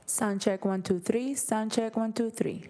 Sound check 1 2 3. Sound check 1 2 3.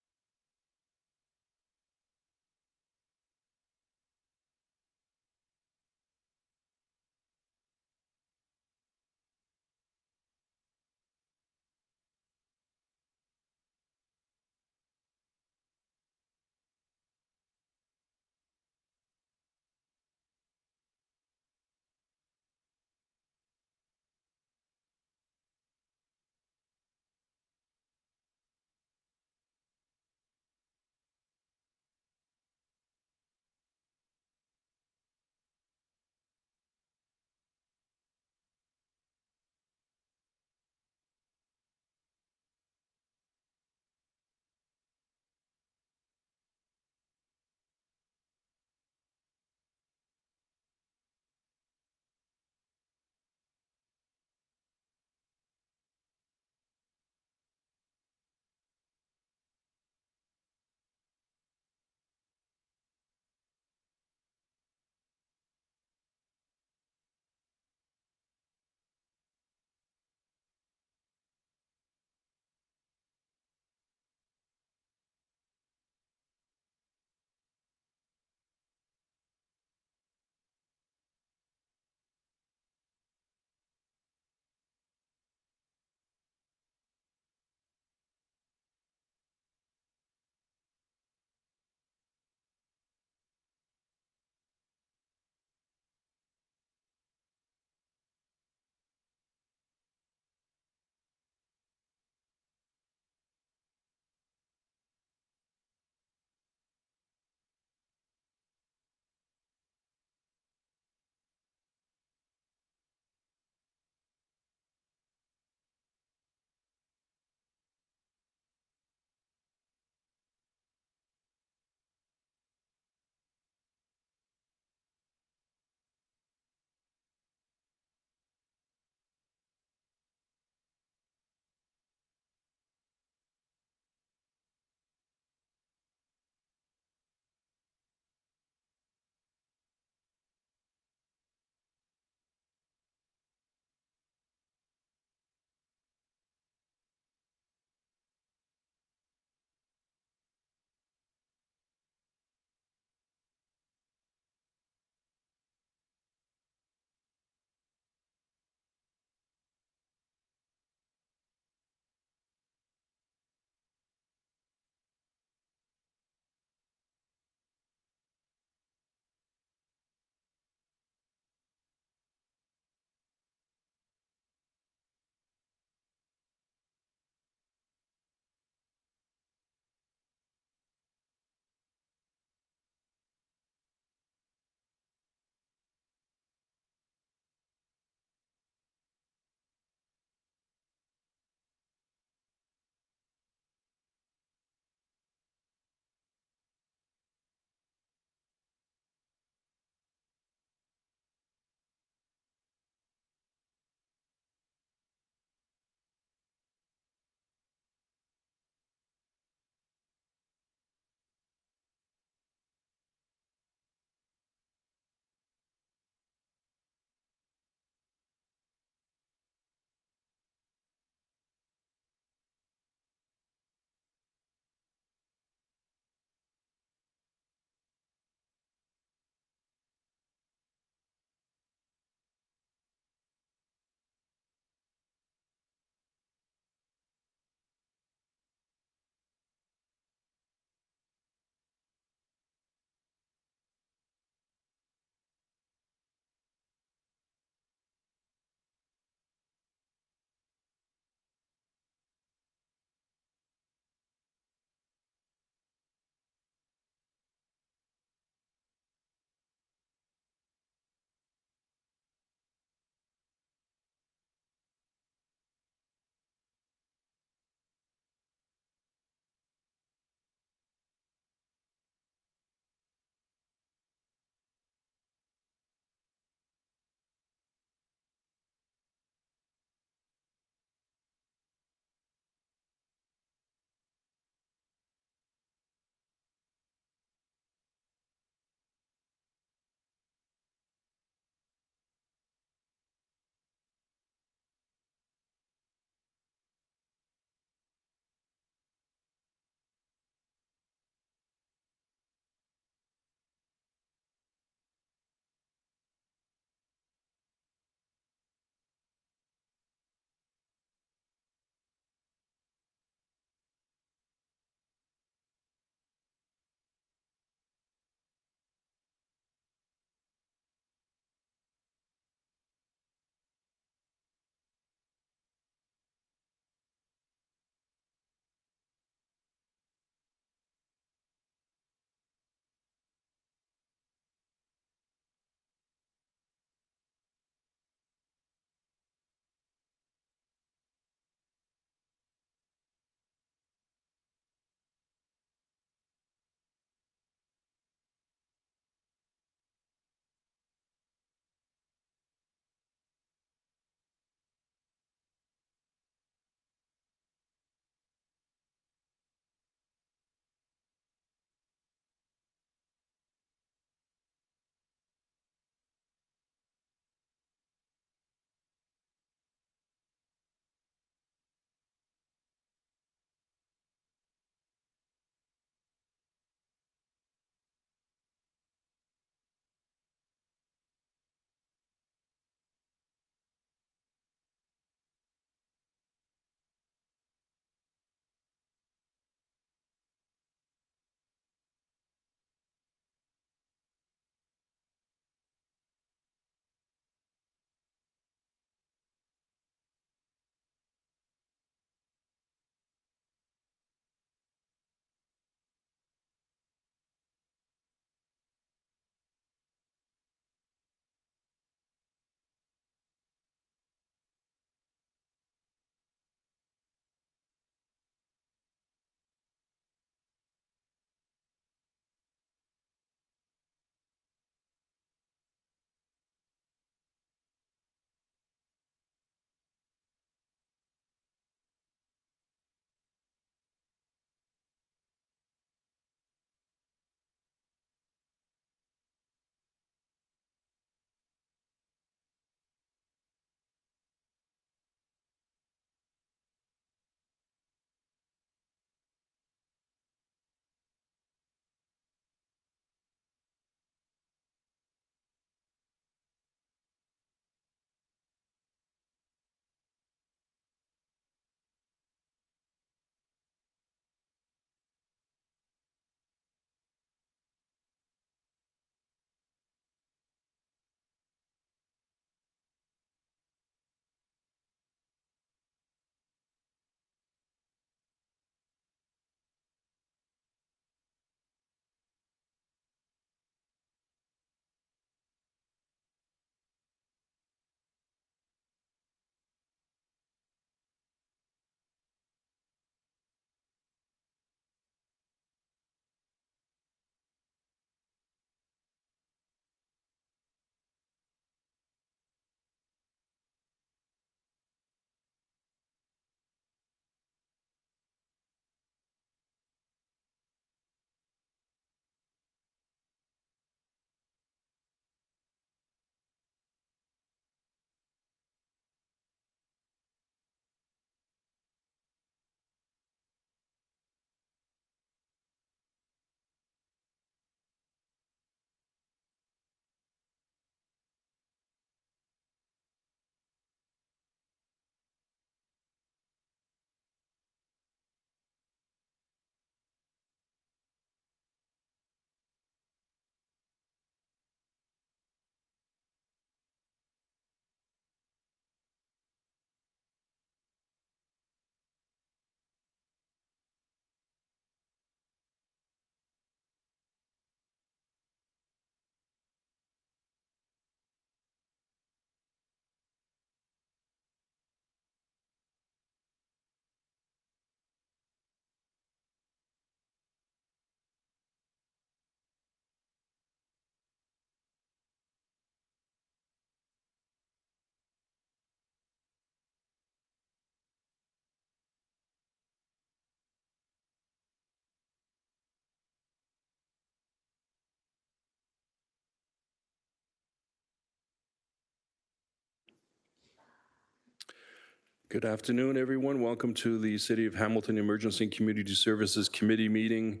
Good afternoon, everyone. Welcome to the City of Hamilton Emergency and Community Services Committee meeting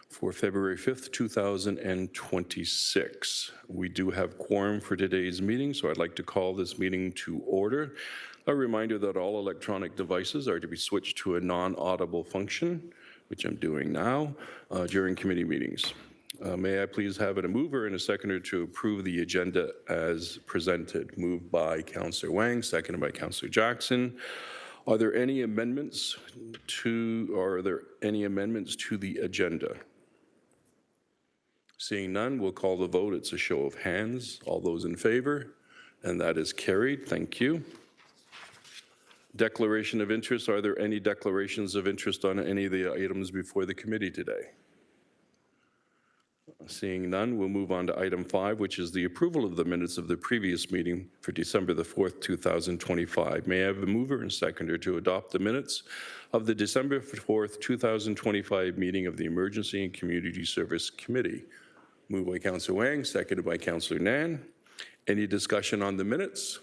for February 5th, 2026. We do have quorum for today's meeting, so I'd like to call this meeting to order. A reminder that all electronic devices are to be switched to a non-audible function, which I'm doing now, during committee meetings. May I please have a mover and a seconder to approve the agenda as presented? Moved by Councillor Wang, seconded by Councillor Jackson. Are there any amendments to the agenda? Seeing none, we'll call the vote. It's a show of hands. All those in favor? And that is carried. Thank you. Declaration of interest. Are there any declarations of interest on any of the items before the committee today? Seeing none, we'll move on to item 5, which is the approval of the minutes of the previous meeting for December the 4th, 2025. May I have a mover and seconder to adopt the minutes of the December 4th, 2025 meeting of the Emergency and Community Service Committee? Moved by Councillor Wang, seconded by Councillor Nan. Any discussion on the minutes?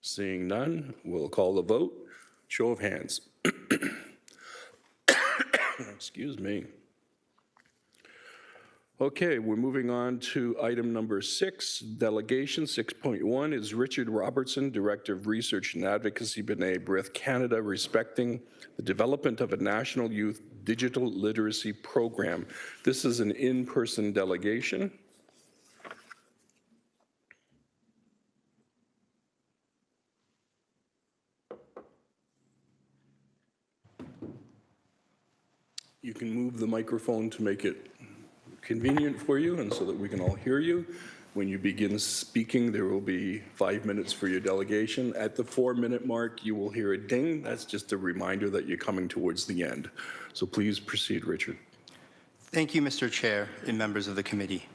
Seeing none, we'll call the vote. Show of hands. Excuse me. Okay, we're moving on to item number 6, delegation. 6.1 is Richard Robertson, Director of Research and Advocacy, B'nai B'rith Canada, respecting the development of a national youth digital literacy program. This is an in-person delegation. You can move the microphone to make it convenient for you and so that we can all hear you. When you begin speaking, there will be 5 minutes for your delegation. At the 4-minute mark, you will hear a ding. That's just a reminder that you're coming towards the end. So please proceed, Richard. Thank you, Mr. Chair and members of the committee.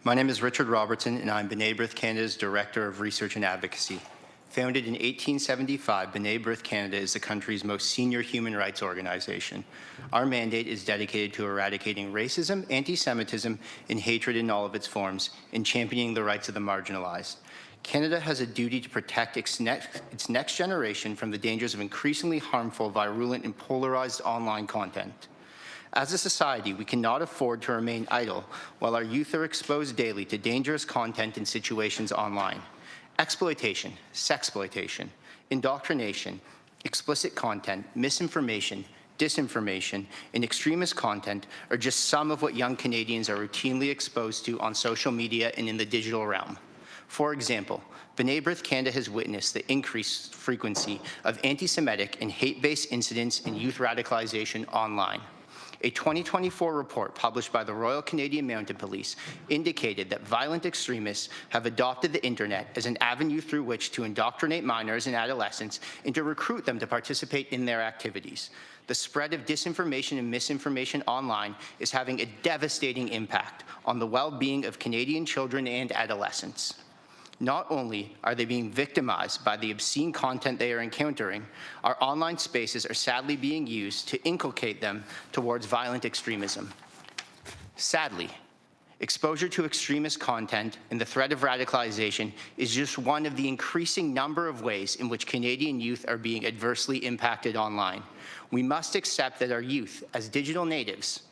My name is Richard Robertson, and I'm B'nai B'rith Canada's Director of Research and Advocacy. Founded in 1875, B'nai B'rith Canada is the country's most senior human rights organization. Our mandate is dedicated to eradicating racism, anti-Semitism, and hatred in all of its forms, and championing the rights of the marginalized. Canada has a duty to protect its next generation from the dangers of increasingly harmful, virulent, and polarized online content. As a society, we cannot afford to remain idle while our youth are exposed daily to dangerous content and situations online. Exploitation, sexploitation, indoctrination, explicit content, misinformation, disinformation, and extremist content are just some of what young Canadians are routinely exposed to on social media and in the digital realm. For example, B'nai B'rith Canada has witnessed the increased frequency of anti-Semitic and hate-based incidents and youth radicalization online. A 2024 report published by the Royal Canadian Mounted Police indicated that violent extremists have adopted the internet as an avenue through which to indoctrinate minors and adolescents and to recruit them to participate in their activities. The spread of disinformation and misinformation online is having a devastating impact on the well-being of Canadian children and adolescents. Not only are they being victimized by the obscene content they are encountering, our online spaces are sadly being used to inculcate them towards violent extremism. Sadly, exposure to extremist content and the threat of radicalization is just one of the increasing number of ways in which Canadian youth are being adversely impacted online. We must accept that our youth, as digital natives,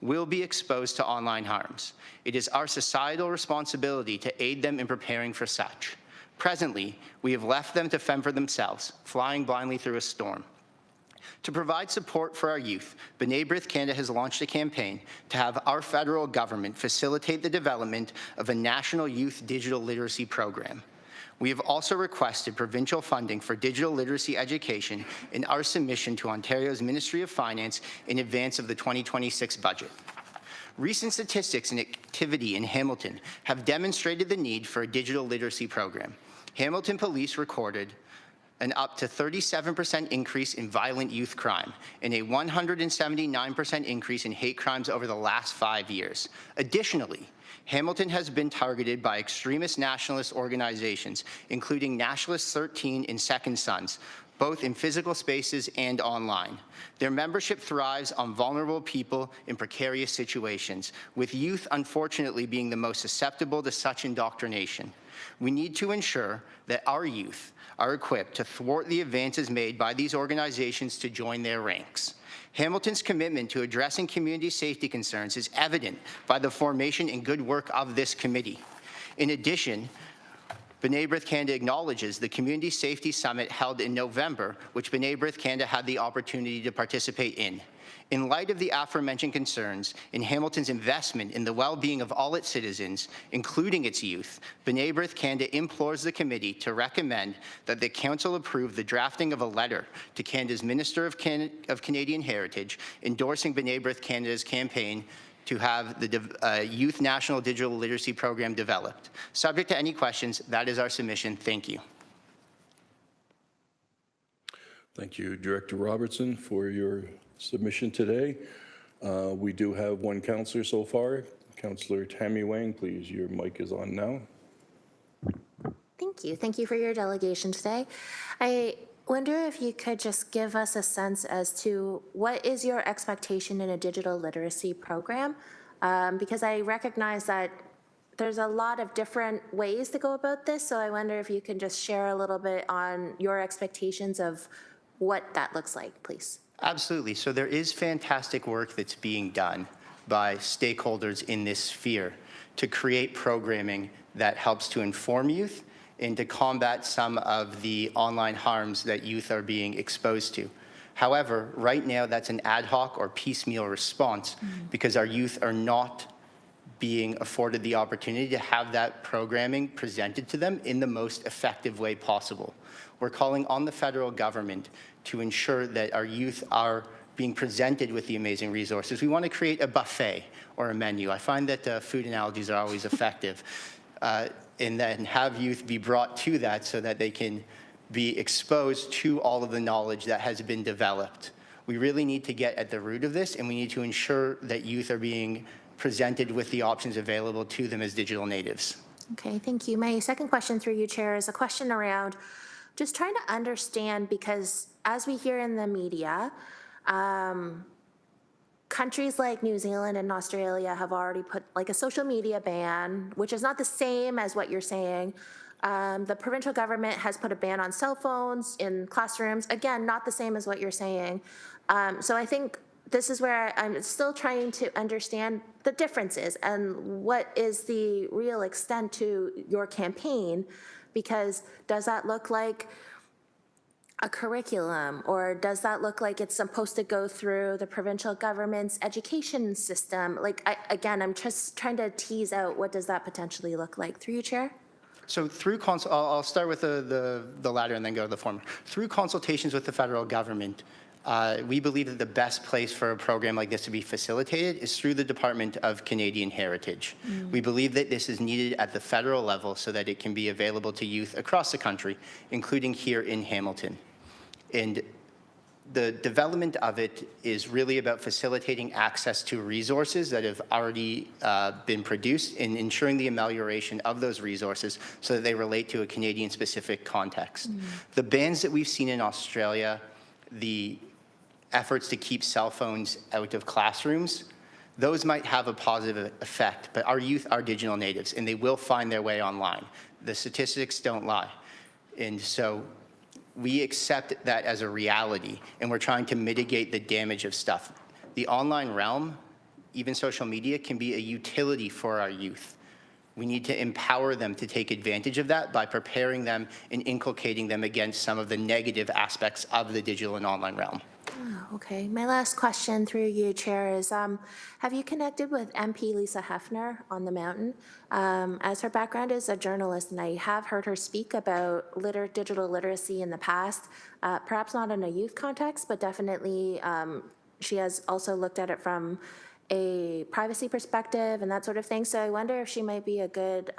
will be exposed to online harms. It is our societal responsibility to aid them in preparing for such. Presently, we have left them to fend for themselves, flying blindly through a storm. To provide support for our youth, B'nai B'rith Canada has launched a campaign to have our federal government facilitate the development of a national youth digital literacy program. We have also requested provincial funding for digital literacy education in our submission to Ontario's Ministry of Finance in advance of the 2026 budget. Recent statistics and activity in Hamilton have demonstrated the need for a digital literacy program. Hamilton Police recorded an up to 37% increase in violent youth crime and a 179% increase in hate crimes over the last 5 years. Additionally, Hamilton has been targeted by extremist nationalist organizations, including Nationalist 13 and Second Sons, both in physical spaces and online. Their membership thrives on vulnerable people in precarious situations, with youth unfortunately being the most susceptible to such indoctrination. We need to ensure that our youth are equipped to thwart the advances made by these organizations to join their ranks. Hamilton's commitment to addressing community safety concerns is evident by the formation and good work of this committee. In addition, B'nai B'rith Canada acknowledges the Community Safety Summit held in November, which B'nai B'rith Canada had the opportunity to participate in. In light of the aforementioned concerns in Hamilton's investment in the well-being of all its citizens, including its youth, B'nai B'rith Canada implores the committee to recommend that the Council approve the drafting of a letter to Canada's Minister of Canadian Heritage endorsing B'nai B'rith Canada's campaign to have the Youth National Digital Literacy Program developed. Subject to any questions, that is our submission. Thank you. Thank you, Director Robertson, for your submission today. We do have one councillor so far. Councillor Tammy Wang, please, your mic is on now. Thank you. Thank you for your delegation today. I wonder if you could just give us a sense as to what is your expectation in a digital literacy program? Because I recognize that there's a lot of different ways to go about this, so I wonder if you can just share a little bit on your expectations of what that looks like, please. Absolutely. So there is fantastic work that's being done by stakeholders in this sphere to create programming that helps to inform youth and to combat some of the online harms that youth are being exposed to. However, right now that's an ad hoc or piecemeal response because our youth are not being afforded the opportunity to have that programming presented to them in the most effective way possible. We're calling on the federal government to ensure that our youth are being presented with the amazing resources. We want to create a buffet or a menu. I find that food analogies are always effective. And then have youth be brought to that so that they can be exposed to all of the knowledge that has been developed. We really need to get at the root of this, and we need to ensure that youth are being presented with the options available to them as digital natives. Okay, thank you. My second question through you, Chair, is a question around just trying to understand, because as we hear in the media, countries like New Zealand and Australia have already put like a social media ban, which is not the same as what you're saying. The provincial government has put a ban on cell phones in classrooms. Again, not the same as what you're saying. So I think this is where I'm still trying to understand the differences and what is the real extent to your campaign, because does that look like a curriculum, or does that look like it's supposed to go through the provincial government's education system? Like, again, I'm just trying to tease out what does that potentially look like. Through you, Chair? So through I'll start with the latter and then go to the former. Through consultations with the federal government, we believe that the best place for a program like this to be facilitated is through the Department of Canadian Heritage. We believe that this is needed at the federal level so that it can be available to youth across the country, including here in Hamilton. And the development of it is really about facilitating access to resources that have already been produced and ensuring the amelioration of those resources so that they relate to a Canadian-specific context. The bans that we've seen in Australia, the efforts to keep cell phones out of classrooms, those might have a positive effect, but our youth are digital natives and they will find their way online. The statistics don't lie. And so we accept that as a reality, and we're trying to mitigate the damage of stuff. The online realm, even social media, can be a utility for our youth. We need to empower them to take advantage of that by preparing them and inculcating them against some of the negative aspects of the digital and online realm. Oh, okay. My last question through you, Chair, is have you connected with MP Lisa Hefner on the Mountain? As her background is a journalist, and I have heard her speak about digital literacy in the past, perhaps not in a youth context, but definitely she has also looked at it from a privacy perspective and that sort of thing. So I wonder if she might be a good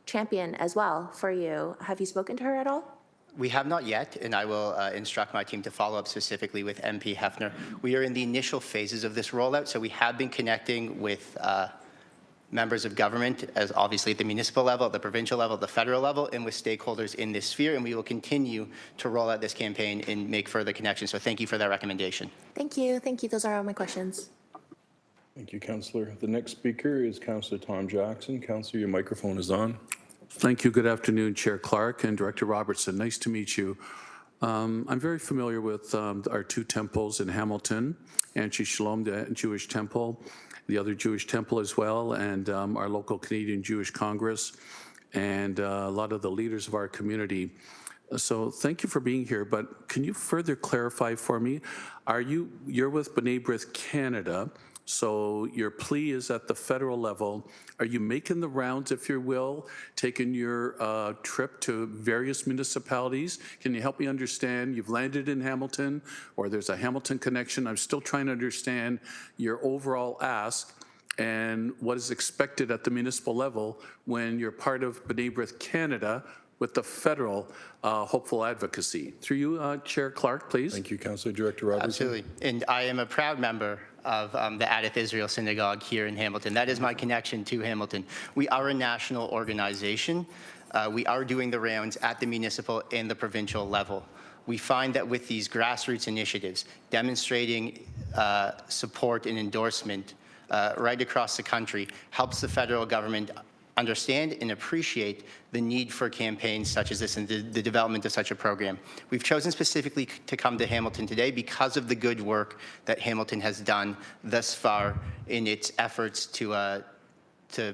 champion as well for you. Have you spoken to her at all? We have not yet, and I will instruct my team to follow up specifically with MP Hefner. We are in the initial phases of this rollout, so we have been connecting with members of government, as obviously at the municipal level, at the provincial level, at the federal level, and with stakeholders in this sphere. And we will continue to roll out this campaign and make further connections. So thank you for that recommendation. Thank you. Thank you. Those are all my questions. Thank you, Councillor. The next speaker is Councillor Tom Jackson. Councillor, your microphone is on. Thank you. Good afternoon, Chair Clark and Director Robertson. Nice to meet you. I'm very familiar with our two temples in Hamilton, Anshe Shalom, the Jewish temple, the other Jewish temple as well, and our local Canadian Jewish Congress, and a lot of the leaders of our community. So thank you for being here, but can you further clarify for me? You're with B'nai B'rith Canada, so your plea is at the federal level. Are you making the rounds, if you will, taking your trip to various municipalities? Can you help me understand? You've landed in Hamilton, or there's a Hamilton connection. I'm still trying to understand your overall ask and what is expected at the municipal level when you're part of B'nai B'rith Canada with the federal hopeful advocacy. Through you, Chair Clark, please. Thank you, Councillor. Director Robertson. Absolutely. And I am a proud member of the Adath Israel Synagogue here in Hamilton. That is my connection to Hamilton. We are a national organization. We are doing the rounds at the municipal and the provincial level. We find that with these grassroots initiatives, demonstrating support and endorsement right across the country helps the federal government understand and appreciate the need for campaigns such as this and the development of such a program. We've chosen specifically to come to Hamilton today because of the good work that Hamilton has done thus far in its efforts to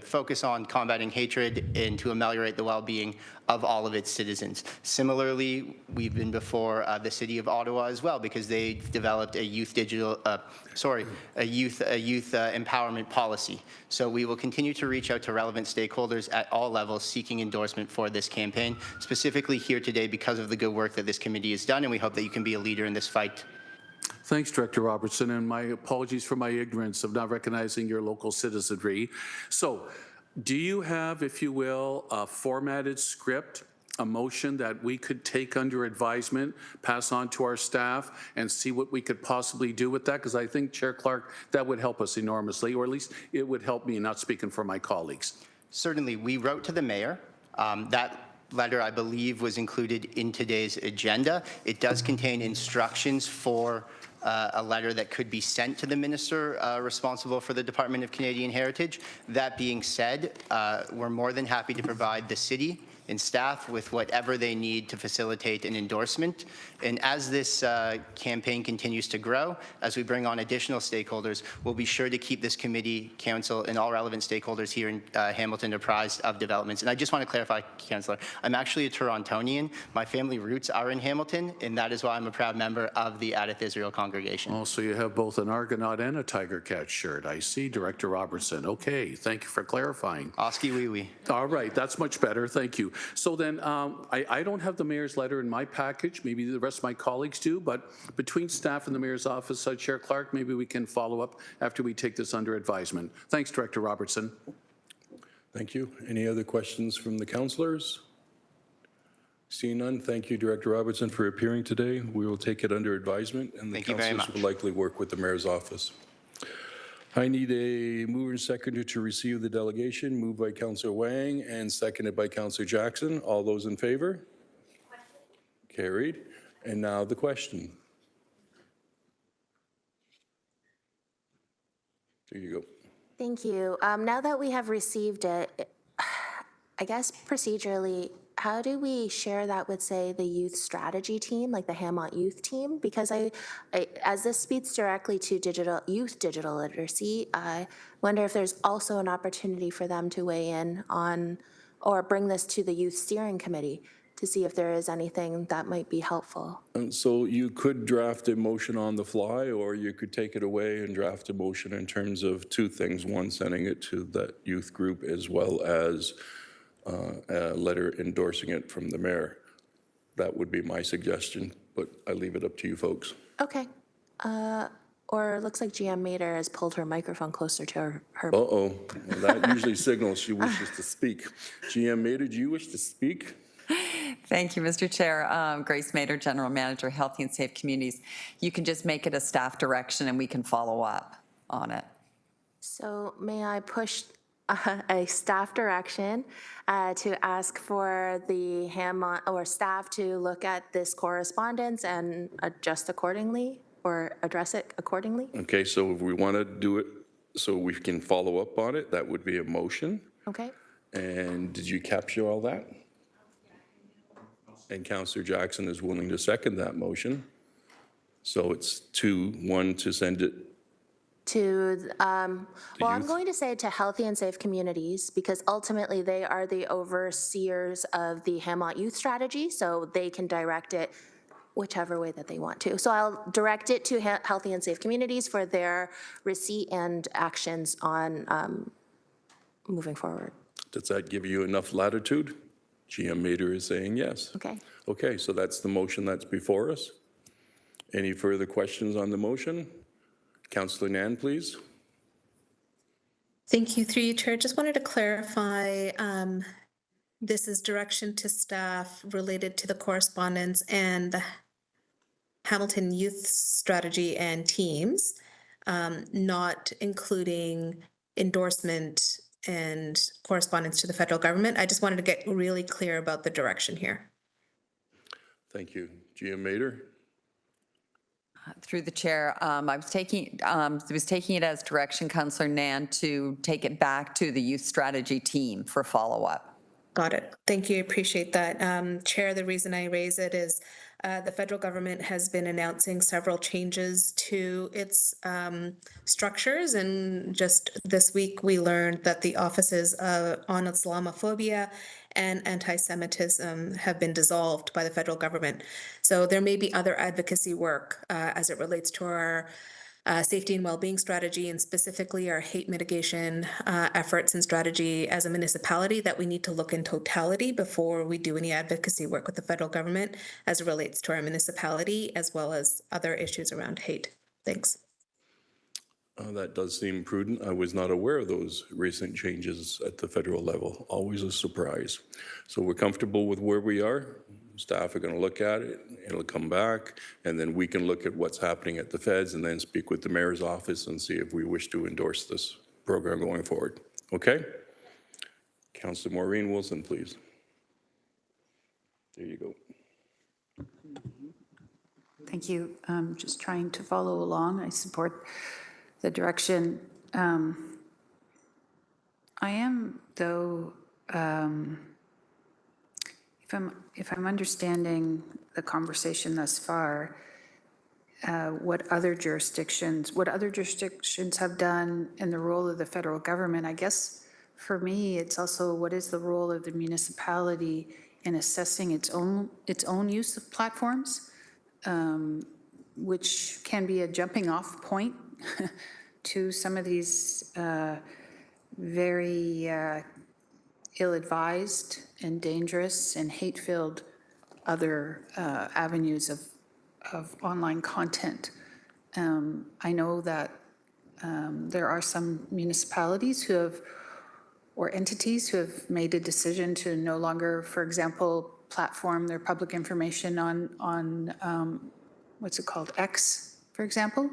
focus on combating hatred and to ameliorate the well-being of all of its citizens. Similarly, we've been before the City of Ottawa as well because they developed a youth empowerment policy. So we will continue to reach out to relevant stakeholders at all levels seeking endorsement for this campaign, specifically here today because of the good work that this committee has done, and we hope that you can be a leader in this fight. Thanks, Director Robertson, and my apologies for my ignorance of not recognizing your local citizenry. So, do you have, if you will, a formatted script, a motion that we could take under advisement, pass on to our staff, and see what we could possibly do with that? Because I think, Chair Clark, that would help us enormously, or at least it would help me, not speaking for my colleagues. Certainly, we wrote to the mayor. That letter, I believe, was included in today's agenda. It does contain instructions for a letter that could be sent to the minister responsible for the Department of Canadian Heritage. That being said, we're more than happy to provide the city and staff with whatever they need to facilitate an endorsement. And as this campaign continues to grow, as we bring on additional stakeholders, we'll be sure to keep this committee, council, and all relevant stakeholders here in Hamilton apprised of developments. And I just want to clarify, Councillor, I'm actually a Torontonian. My family roots are in Hamilton, and that is why I'm a proud member of the Adath Israel congregation. Oh, so you have both an Argonaut and a Tiger Cat shirt. I see, Director Robertson. Okay, thank you for clarifying. Oski wee wee. All right, that's much better. Thank you. So then I don't have the mayor's letter in my package. Maybe the rest of my colleagues do, but between staff and the mayor's office, Chair Clark, maybe we can follow up after we take this under advisement. Thanks, Director Robertson. Thank you. Any other questions from the councillors? Seeing none, thank you, Director Robertson, for appearing today. We will take it under advisement, and the Thank you very councillors much. will likely work with the mayor's office. I need a mover and seconder to receive the delegation, moved by Councillor Wang and seconded by Councillor Jackson. All those in favor? Carried. And now the question. There you go. Thank you. Now that we have received it, I guess procedurally, how do we share that with, say, the youth strategy team, like the Hamont youth team? Because I as this speaks directly to youth digital literacy, I wonder if there's also an opportunity for them to weigh in on or bring this to the youth steering committee to see if there is anything that might be helpful. And so you could draft a motion on the fly, or you could take it away and draft a motion in terms of two things. One, sending it to that youth group, as well as a letter endorsing it from the mayor. That would be my suggestion, but I leave it up to you folks. Okay. Or it looks like GM Mater has pulled her microphone closer to her. Uh-oh, well, that usually signals she wishes to speak. GM Mater, do you wish to speak? Thank you, Mr. Chair. Grace Mater, General Manager, Healthy and Safe Communities. You can just make it a staff direction and we can follow up on it. So may I push a staff direction to ask for the Hammond, or staff to look at this correspondence and adjust accordingly, or address it accordingly. Okay, so if we want to do it so we can follow up on it, that would be a motion. Okay? And did you capture all that? And Councillor Jackson is willing to second that motion. So it's 2-1 to send it. To, well, I'm youth. going to say to Healthy and Safe Communities, because ultimately they are the overseers of the Hamlet Youth Strategy, so they can direct it whichever way that they want to. So I'll direct it to Healthy and Safe Communities for their receipt and actions on moving forward. Does that give you enough latitude? GM Mater is saying yes. Okay? Okay, so that's the motion that's before us. Any further questions on the motion? Councillor Nan, please. Thank you, through you, Chair. Just wanted to clarify, this is direction to staff related to the correspondence and the Hamilton Youth Strategy and teams, not including endorsement and correspondence to the federal government. I just wanted to get really clear about the direction here. Thank you. GM Mater? Through the chair, I was taking it as direction, Councillor Nan, to take it back to the youth strategy team for follow-up. Got it. Thank you. Appreciate that. Chair, the reason I raise it is the federal government has been announcing several changes to its structures. And just this week, we learned that the offices on Islamophobia and anti-Semitism have been dissolved by the federal government. So there may be other advocacy work as it relates to our safety and well-being strategy, and specifically our hate mitigation efforts and strategy as a municipality, that we need to look in totality before we do any advocacy work with the federal government as it relates to our municipality, as well as other issues around hate. Thanks. That does seem prudent. I was not aware of those recent changes at the federal level. Always a surprise. So we're comfortable with where we are. Staff are going to look at it. It'll come back, and then we can look at what's happening at the feds and then speak with the mayor's office and see if we wish to endorse this program going forward. Okay? Councillor Maureen Wilson, please. There you go. Thank you. Just trying to follow along. I support the direction. I am, though, if I'm understanding the conversation thus far, what other jurisdictions have done and the role of the federal government, I guess for me, it's also what is the role of the municipality in assessing its own use of platforms, which can be a jumping off point to some of these very ill-advised and dangerous and hate-filled other avenues of online content. I know that there are some municipalities who have, or entities who have made a decision to no longer, for example, platform their public information on what's it called, X, for example.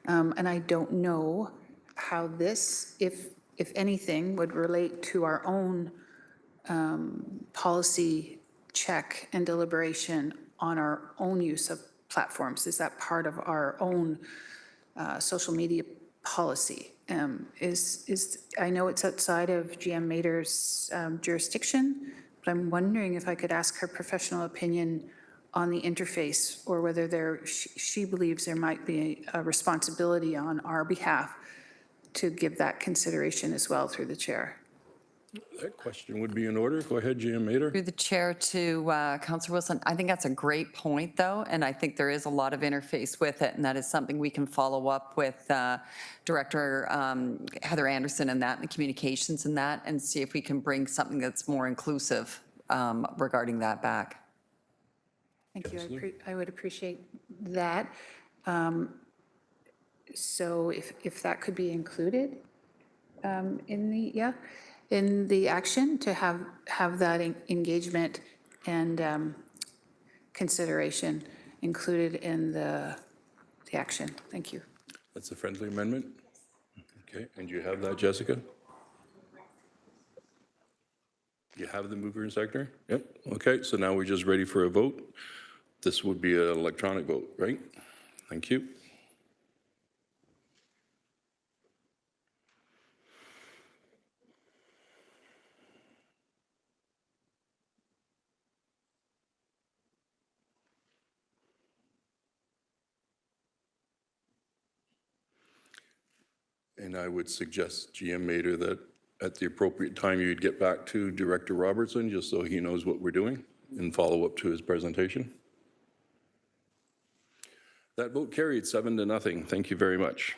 And I don't know how this, if anything, would relate to our own policy check and deliberation on our own use of platforms. Is that part of our own social media policy? I know it's outside of GM Mater's jurisdiction, but I'm wondering if I could ask her professional opinion on the interface, or whether she believes there might be a responsibility on our behalf to give that consideration as well, through the chair. That question would be in order. Go ahead, GM Mater. Through the chair to Councillor Wilson, I think that's a great point, though, and I think there is a lot of interface with it, and that is something we can follow up with Director Heather Anderson and that, and the communications and that, and see if we can bring something that's more inclusive regarding that back. Thank you. I would appreciate that. So if that could be included in the action, to have that engagement and consideration included in the action. Thank you. That's a friendly amendment. Okay, and you have that, Jessica? You have the mover and seconder? Yep. Okay, so now we're just ready for a vote. This would be an electronic vote, right? Thank you. And I would suggest, GM Mater, that at the appropriate time, you'd get back to Director Robertson, just so he knows what we're doing, and follow up to his presentation. That vote carried 7-0. Thank you very much.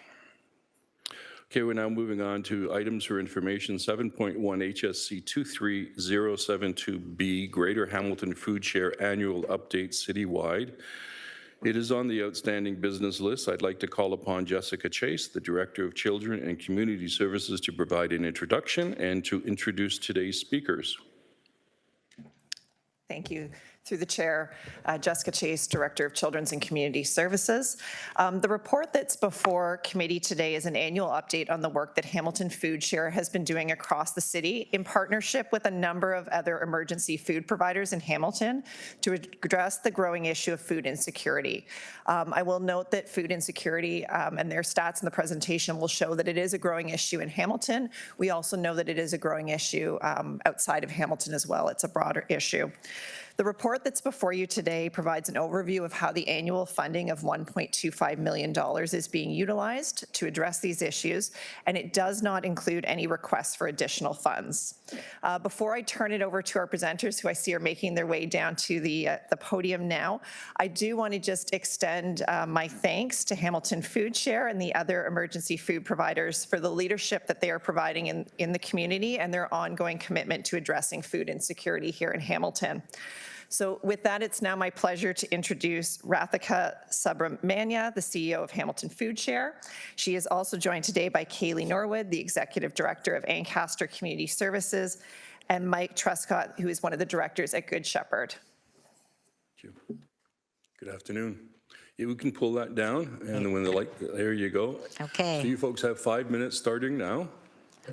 Okay, we're now moving on to items for information. 7.1 HSC 23072B, Greater Hamilton Food Share Annual Update Citywide. It is on the outstanding business list. I'd like to call upon Jessica Chase, the Director of Children and Community Services, to provide an introduction and to introduce today's speakers. Thank you. Through the chair, Jessica Chase, Director of Children's and Community Services. The report that's before committee today is an annual update on the work that Hamilton Food Share has been doing across the city in partnership with a number of other emergency food providers in Hamilton to address the growing issue of food insecurity. I will note that food insecurity and their stats in the presentation will show that it is a growing issue in Hamilton. We also know that it is a growing issue outside of Hamilton as well. It's a broader issue. The report that's before you today provides an overview of how the annual funding of $1.25 million is being utilized to address these issues, and it does not include any requests for additional funds. Before I turn it over to our presenters, who I see are making their way down to the podium now, I do want to just extend my thanks to Hamilton Food Share and the other emergency food providers for the leadership that they are providing in the community and their ongoing commitment to addressing food insecurity here in Hamilton. So with that, it's now my pleasure to introduce Rathika Subramania, the CEO of Hamilton Food Share. She is also joined today by Kaylee Norwood, the Executive Director of Ancaster Community Services, and Mike Truscott, who is one of the directors at Good Shepherd. Thank you. Good afternoon. Yeah, we can pull that down, and when the light, there you go. Okay. So you folks have 5 minutes starting now,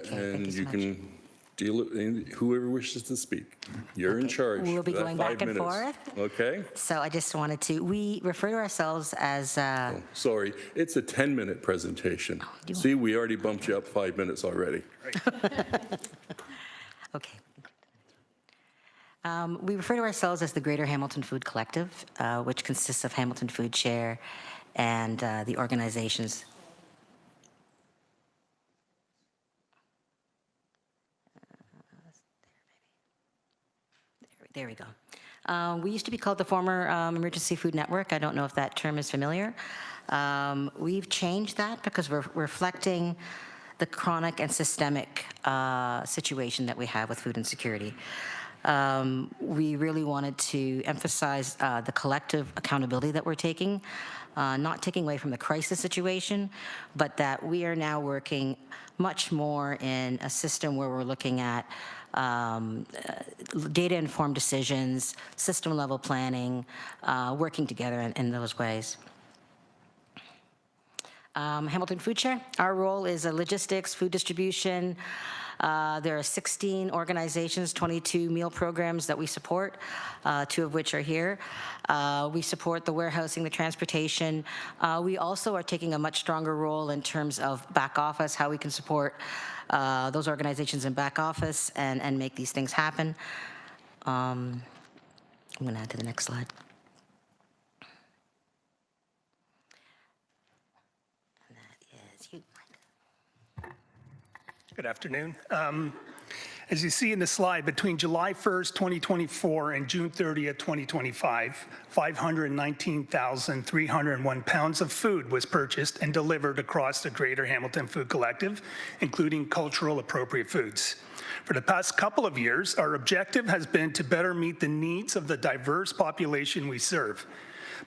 and you can deal with whoever wishes to speak. You're in charge. We'll be for that going 5 back and minutes. forth. Okay. So I just wanted to, we refer to ourselves as, Sorry, it's a 10-minute presentation. See, we already bumped you up 5 minutes already. okay. We refer to ourselves as the Greater Hamilton Food Collective, which consists of Hamilton Food Share and the organizations. There we go. We used to be called the former Emergency Food Network. I don't know if that term is familiar. We've changed that because we're reflecting the chronic and systemic situation that we have with food insecurity. We really wanted to emphasize the collective accountability that we're taking, not taking away from the crisis situation, but that we are now working much more in a system where we're looking at data-informed decisions, system-level planning, working together in those ways. Hamilton Food Share, our role is logistics, food distribution. There are 16 organizations, 22 meal programs that we support, 2 of which are here. We support the warehousing, the transportation. We also are taking a much stronger role in terms of back office, how we can support those organizations in back office and make these things happen. I'm going to add to the next slide. And that is you, Mike. Good afternoon. As you see in the slide, between July 1st, 2024 and June 30th, 2025, 519,301 pounds of food was purchased and delivered across the Greater Hamilton Food Collective, including cultural appropriate foods. For the past couple of years, our objective has been to better meet the needs of the diverse population we serve.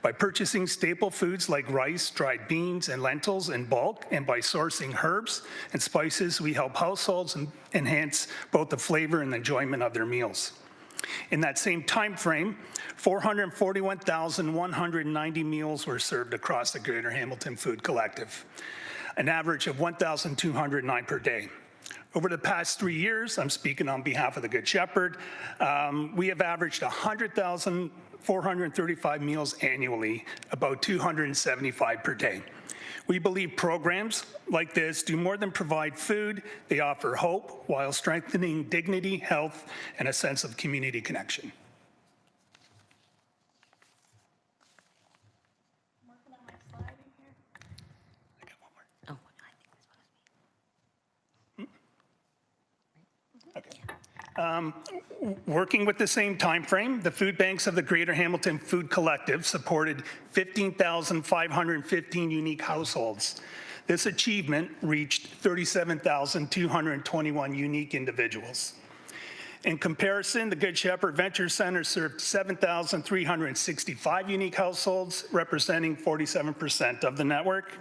By purchasing staple foods like rice, dried beans, and lentils in bulk, and by sourcing herbs and spices, we help households enhance both the flavor and enjoyment of their meals. In that same time frame, 441,190 meals were served across the Greater Hamilton Food Collective, an average of 1,209 per day. Over the past 3 years, I'm speaking on behalf of the Good Shepherd, we have averaged 100,435 meals annually, about 275 per day. We believe programs like this do more than provide food. They offer hope while strengthening dignity, health, and a sense of community connection. Oh, Working with the same time frame, the food banks of the Greater Hamilton Food Collective supported 15,515 unique households. This achievement reached 37,221 unique individuals. In comparison, the Good Shepherd Venture Center served 7,365 unique households, representing 47% of the network.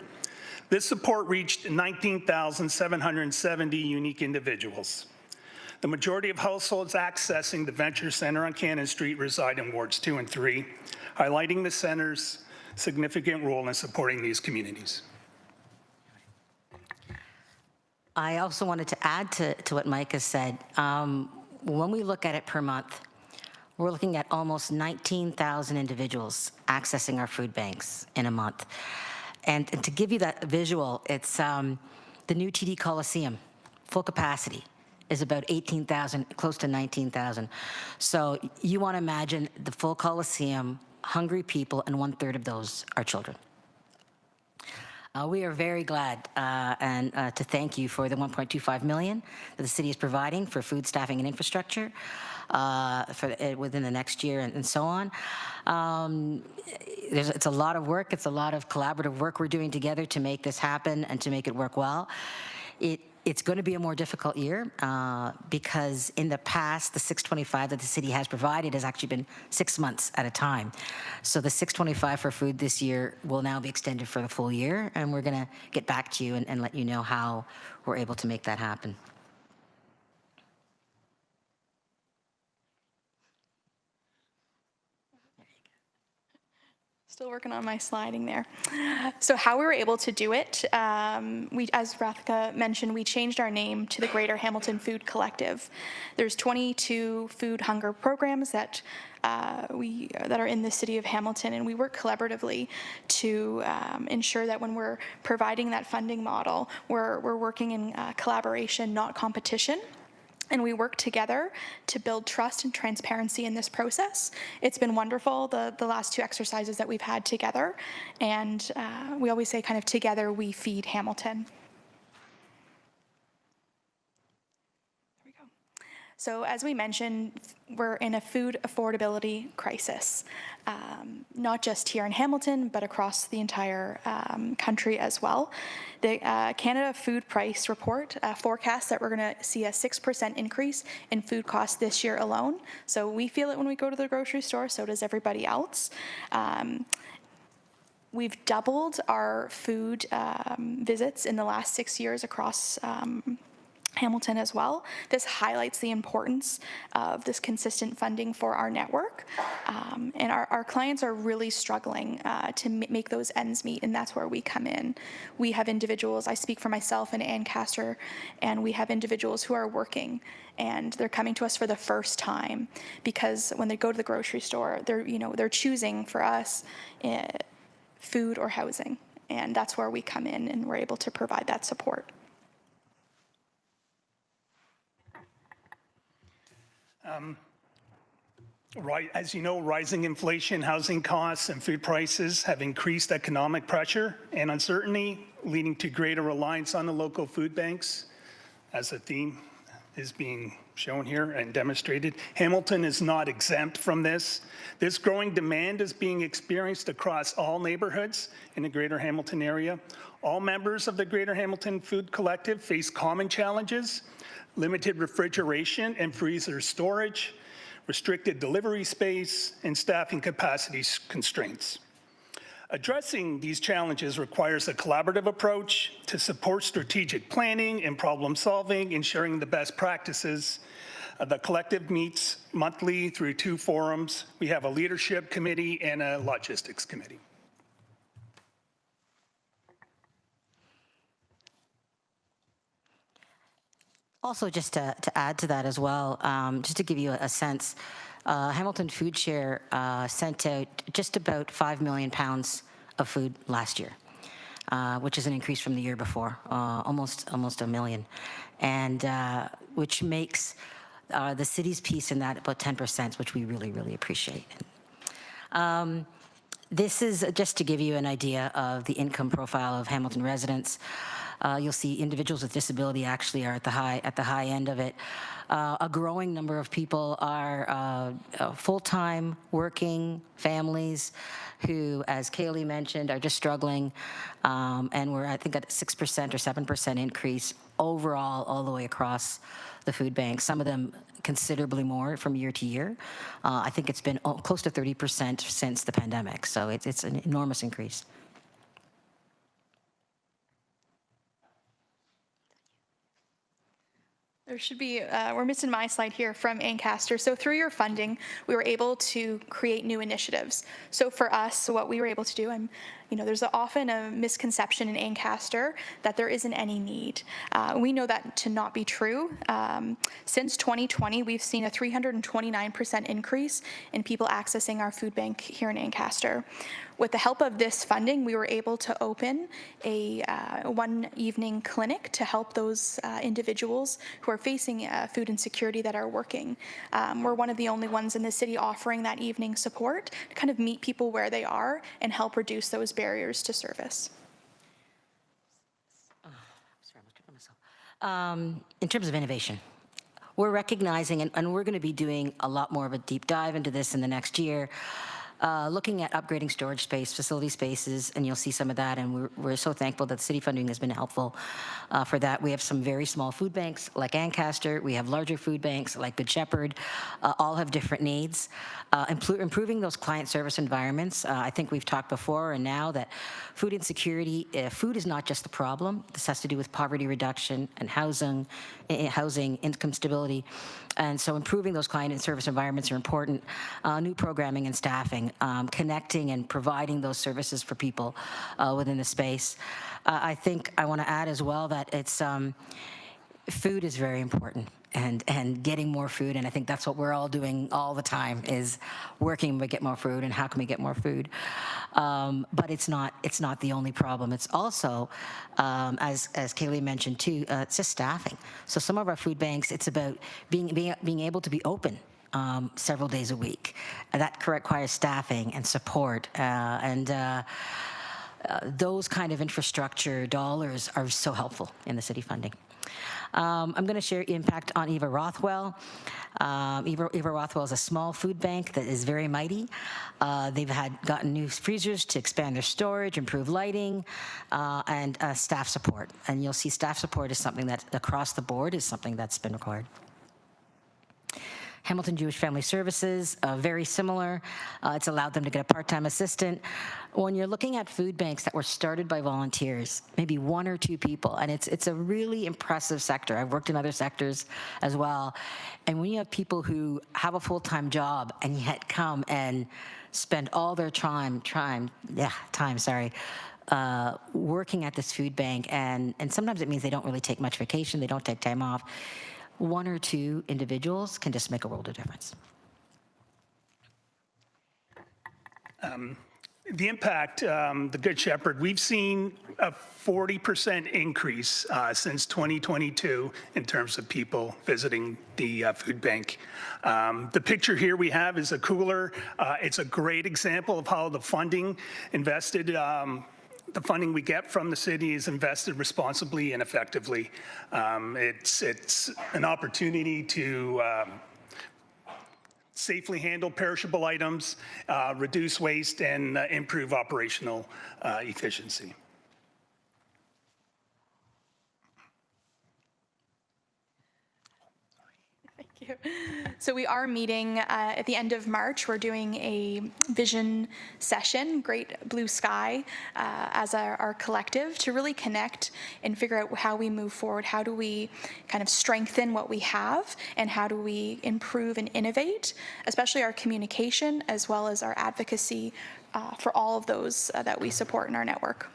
This support reached 19,770 unique individuals. The majority of households accessing the Venture Center on Cannon Street reside in Wards 2 and 3, highlighting the center's significant role in supporting these communities. I also wanted to add to what Mike has said. When we look at it per month, we're looking at almost 19,000 individuals accessing our food banks in a month. And to give you that visual, it's the new TD Coliseum, full capacity, is about 18,000, close to 19,000. So you want to imagine the full Coliseum, hungry people, and 1/3 of those are children. We are very glad and to thank you for the $1.25 million that the city is providing for food, staffing, and infrastructure within the next year and so on. It's a lot of work. It's a lot of collaborative work we're doing together to make this happen and to make it work well. It's going to be a more difficult year because in the past, the 625 that the city has provided has actually been 6 months at a time. So the 625 for food this year will now be extended for the full year, and we're going to get back to you and let you know how we're able to make that happen. Still working on my sliding there. So how we were able to do it, as Rathika mentioned, we changed our name to the Greater Hamilton Food Collective. There's 22 food hunger programs that that are in the city of Hamilton, and we work collaboratively to ensure that when we're providing that funding model, we're working in collaboration, not competition. And we work together to build trust and transparency in this process. It's been wonderful, the last 2 exercises that we've had together. And we always say kind of together we feed Hamilton. There we go. So as we mentioned, we're in a food affordability crisis, not just here in Hamilton, but across the entire country as well. The Canada Food Price Report forecasts that we're going to see a 6% increase in food costs this year alone. So we feel it when we go to the grocery store, so does everybody else. We've doubled our food visits in the last 6 years across Hamilton as well. This highlights the importance of this consistent funding for our network. And our clients are really struggling to make those ends meet, and that's where we come in. We have individuals, I speak for myself and Ancaster, and we have individuals who are working, and they're coming to us for the first time because when they go to the grocery store, they're choosing for us food or housing, and that's where we come in and we're able to provide that support. As you know, rising inflation, housing costs, and food prices have increased economic pressure and uncertainty, leading to greater reliance on the local food banks. As the theme is being shown here and demonstrated, Hamilton is not exempt from this. This growing demand is being experienced across all neighborhoods in the Greater Hamilton area. All members of the Greater Hamilton Food Collective face common challenges: limited refrigeration and freezer storage, restricted delivery space, and staffing capacity constraints. Addressing these challenges requires a collaborative approach to support strategic planning and problem solving, ensuring the best practices. The collective meets monthly through 2 forums. We have a leadership committee and a logistics committee. Also, just to add to that as well, just to give you a sense, Hamilton Food Share sent out just about 5 million pounds of food last year, which is an increase from the year before, almost a million, and which makes the city's piece in that about 10%, which we really, really appreciate. This is just to give you an idea of the income profile of Hamilton residents. You'll see individuals with disability actually are at the high end of it. A growing number of people are full-time working families who, as Kaylee mentioned, are just struggling. And we're, I think, at 6% or 7% increase overall all the way across the food bank. Some of them considerably more from year to year. I think it's been close to 30% since the pandemic. So it's an enormous increase. There should be, we're missing my slide here from Ancaster. So through your funding, we were able to create new initiatives. So for us, what we were able to do, there's often a misconception in Ancaster that there isn't any need. We know that to not be true. Since 2020, we've seen a 329% increase in people accessing our food bank here in Ancaster. With the help of this funding, we were able to open a one evening clinic to help those individuals who are facing food insecurity that are working. We're one of the only ones in the city offering that evening support to kind of meet people where they are and help reduce those barriers to service. In terms of innovation, we're recognizing, and we're going to be doing a lot more of a deep dive into this in the next year, looking at upgrading storage space, facility spaces, and you'll see some of that, and we're so thankful that city funding has been helpful for that. We have some very small food banks like Ancaster. We have larger food banks like Good Shepherd. All have different needs. Improving those client service environments. I think we've talked before and now that food insecurity, food is not just the problem. This has to do with poverty reduction and housing, income stability. And so improving those client and service environments are important. New programming and staffing, connecting and providing those services for people within the space. I think I want to add as well that it's food is very important, and getting more food, and I think that's what we're all doing all the time is working to get more food and how can we get more food. But it's not the only problem. It's also, as Kaylee mentioned too, it's just staffing. So some of our food banks, it's about being able to be open several days a week. That requires staffing and support, and those kind of infrastructure dollars are so helpful in the city funding. I'm going to share impact on Eva Rothwell. Eva Rothwell is a small food bank that is very mighty. They've gotten new freezers to expand their storage, improve lighting, and staff support. And you'll see staff support is something that across the board is something that's been required. Hamilton Jewish Family Services, very similar. It's allowed them to get a part-time assistant. When you're looking at food banks that were started by volunteers, maybe one or two people, and it's a really impressive sector. I've worked in other sectors as well. And when you have people who have a full-time job and yet come and spend all their time, working at this food bank, and sometimes it means they don't really take much vacation, they don't take time off. One or two individuals can just make a world of difference. The impact, the Good Shepherd, we've seen a 40% increase since 2022 in terms of people visiting the food bank. The picture here we have is a cooler. It's a great example of how the funding invested the funding we get from the city is invested responsibly and effectively. It's an opportunity to safely handle perishable items, reduce waste, and improve operational efficiency. So we are meeting at the end of March. We're doing a vision session, Great Blue Sky, as our collective to really connect and figure out how we move forward. How do we kind of strengthen what we have, and how do we improve and innovate, especially our communication as well as our advocacy for all of those that we support in our network.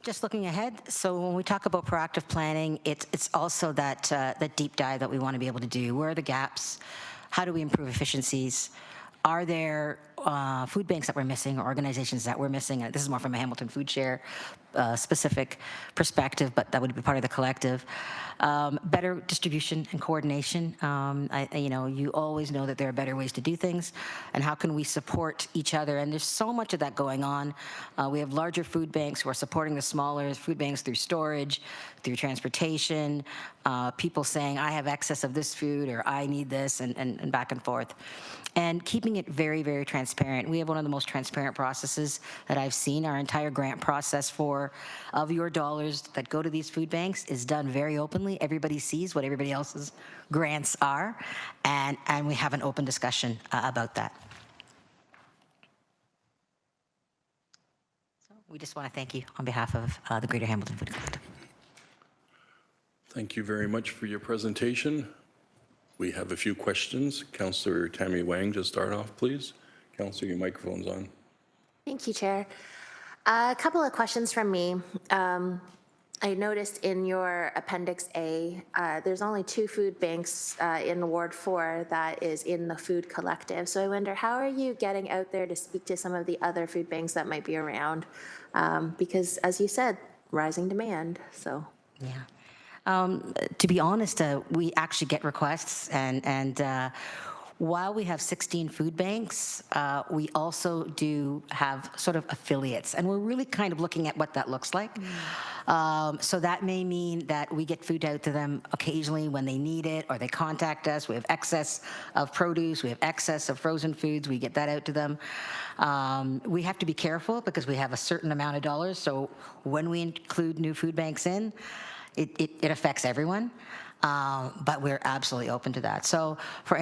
Just looking ahead, so when we talk about proactive planning, it's also that deep dive that we want to be able to do. Where are the gaps? How do we improve efficiencies? Are there food banks that we're missing or organizations that we're missing? And this is more from a Hamilton Food Share specific perspective, but that would be part of the collective. Better distribution and coordination. You always know that there are better ways to do things, and how can we support each other? And there's so much of that going on. We have larger food banks who are supporting the smaller food banks through storage, through transportation, people saying, I have excess of this food, or I need this, and back and forth. And keeping it very, very transparent. We have one of the most transparent processes that I've seen. Our entire grant process of your dollars that go to these food banks is done very openly. Everybody sees what everybody else's grants are, and we have an open discussion about that. So we just want to thank you on behalf of the Greater Hamilton Food Collective. Thank you very much for your presentation. We have a few questions. Councillor Tammy Wang, to start off, please. Councillor, your microphone's on. Thank you, Chair. A couple of questions from me. I noticed in your Appendix A, there's only 2 food banks in Ward 4 that is in the Food Collective. So I wonder, how are you getting out there to speak to some of the other food banks that might be around? Because, as you said, rising demand, so. Yeah. To be honest, we actually get requests, and while we have 16 food banks, we also do have sort of affiliates, and we're really kind of looking at what that looks like. So that may mean that we get food out to them occasionally when they need it, or they contact us. We have excess of produce, we have excess of frozen foods, we get that out to them. We have to be careful because we have a certain amount of dollars, so when we include new food banks in, it affects everyone, but we're absolutely open to that. So for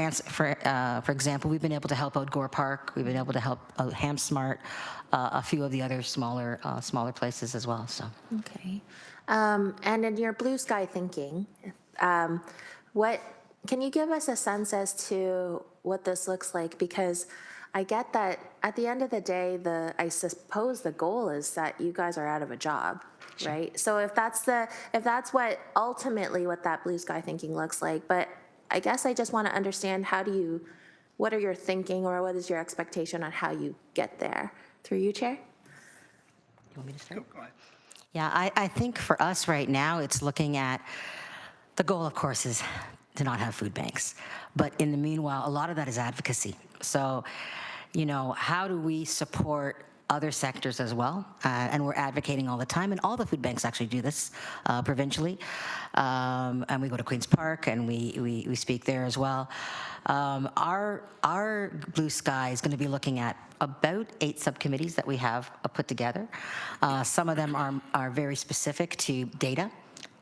example, we've been able to help out Gore Park, we've been able to help out HamSmart, a few of the other smaller places as well. So. Okay. And in your blue sky thinking, can you give us a sense as to what this looks like? Because I get that at the end of the day, I suppose the goal is that you guys are out of a job, right? So if that's what ultimately what that blue sky thinking looks like, but I guess I just want to understand what are your thinking, or what is your expectation on how you get there? Through you, Chair? You want me to start? Go ahead. Yeah, I think for us right now, it's looking at, the goal, of course, is to not have food banks. But in the meanwhile, a lot of that is advocacy. So, how do we support other sectors as well? And we're advocating all the time, and all the food banks actually do this provincially. And we go to Queen's Park, and we speak there as well. Our blue sky is going to be looking at about 8 subcommittees that we have put together. Some of them are very specific to data.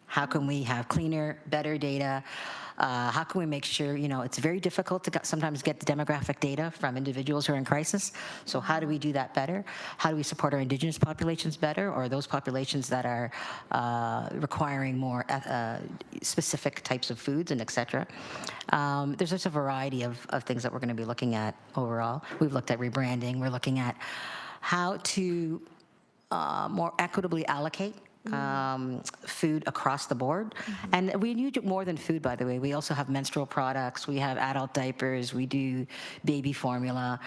How can we have cleaner, better data? How can we make sure, it's very difficult to sometimes get the demographic data from individuals who are in crisis. So how do we do that better? How do we support our Indigenous populations better, or those populations that are requiring more specific types of foods, and et cetera? There's just a variety of things that we're going to be looking at overall. We've looked at rebranding. We're looking at how to more equitably allocate food across the board. And we need more than food, by the way. We also have menstrual products, we have adult diapers, we do baby formula.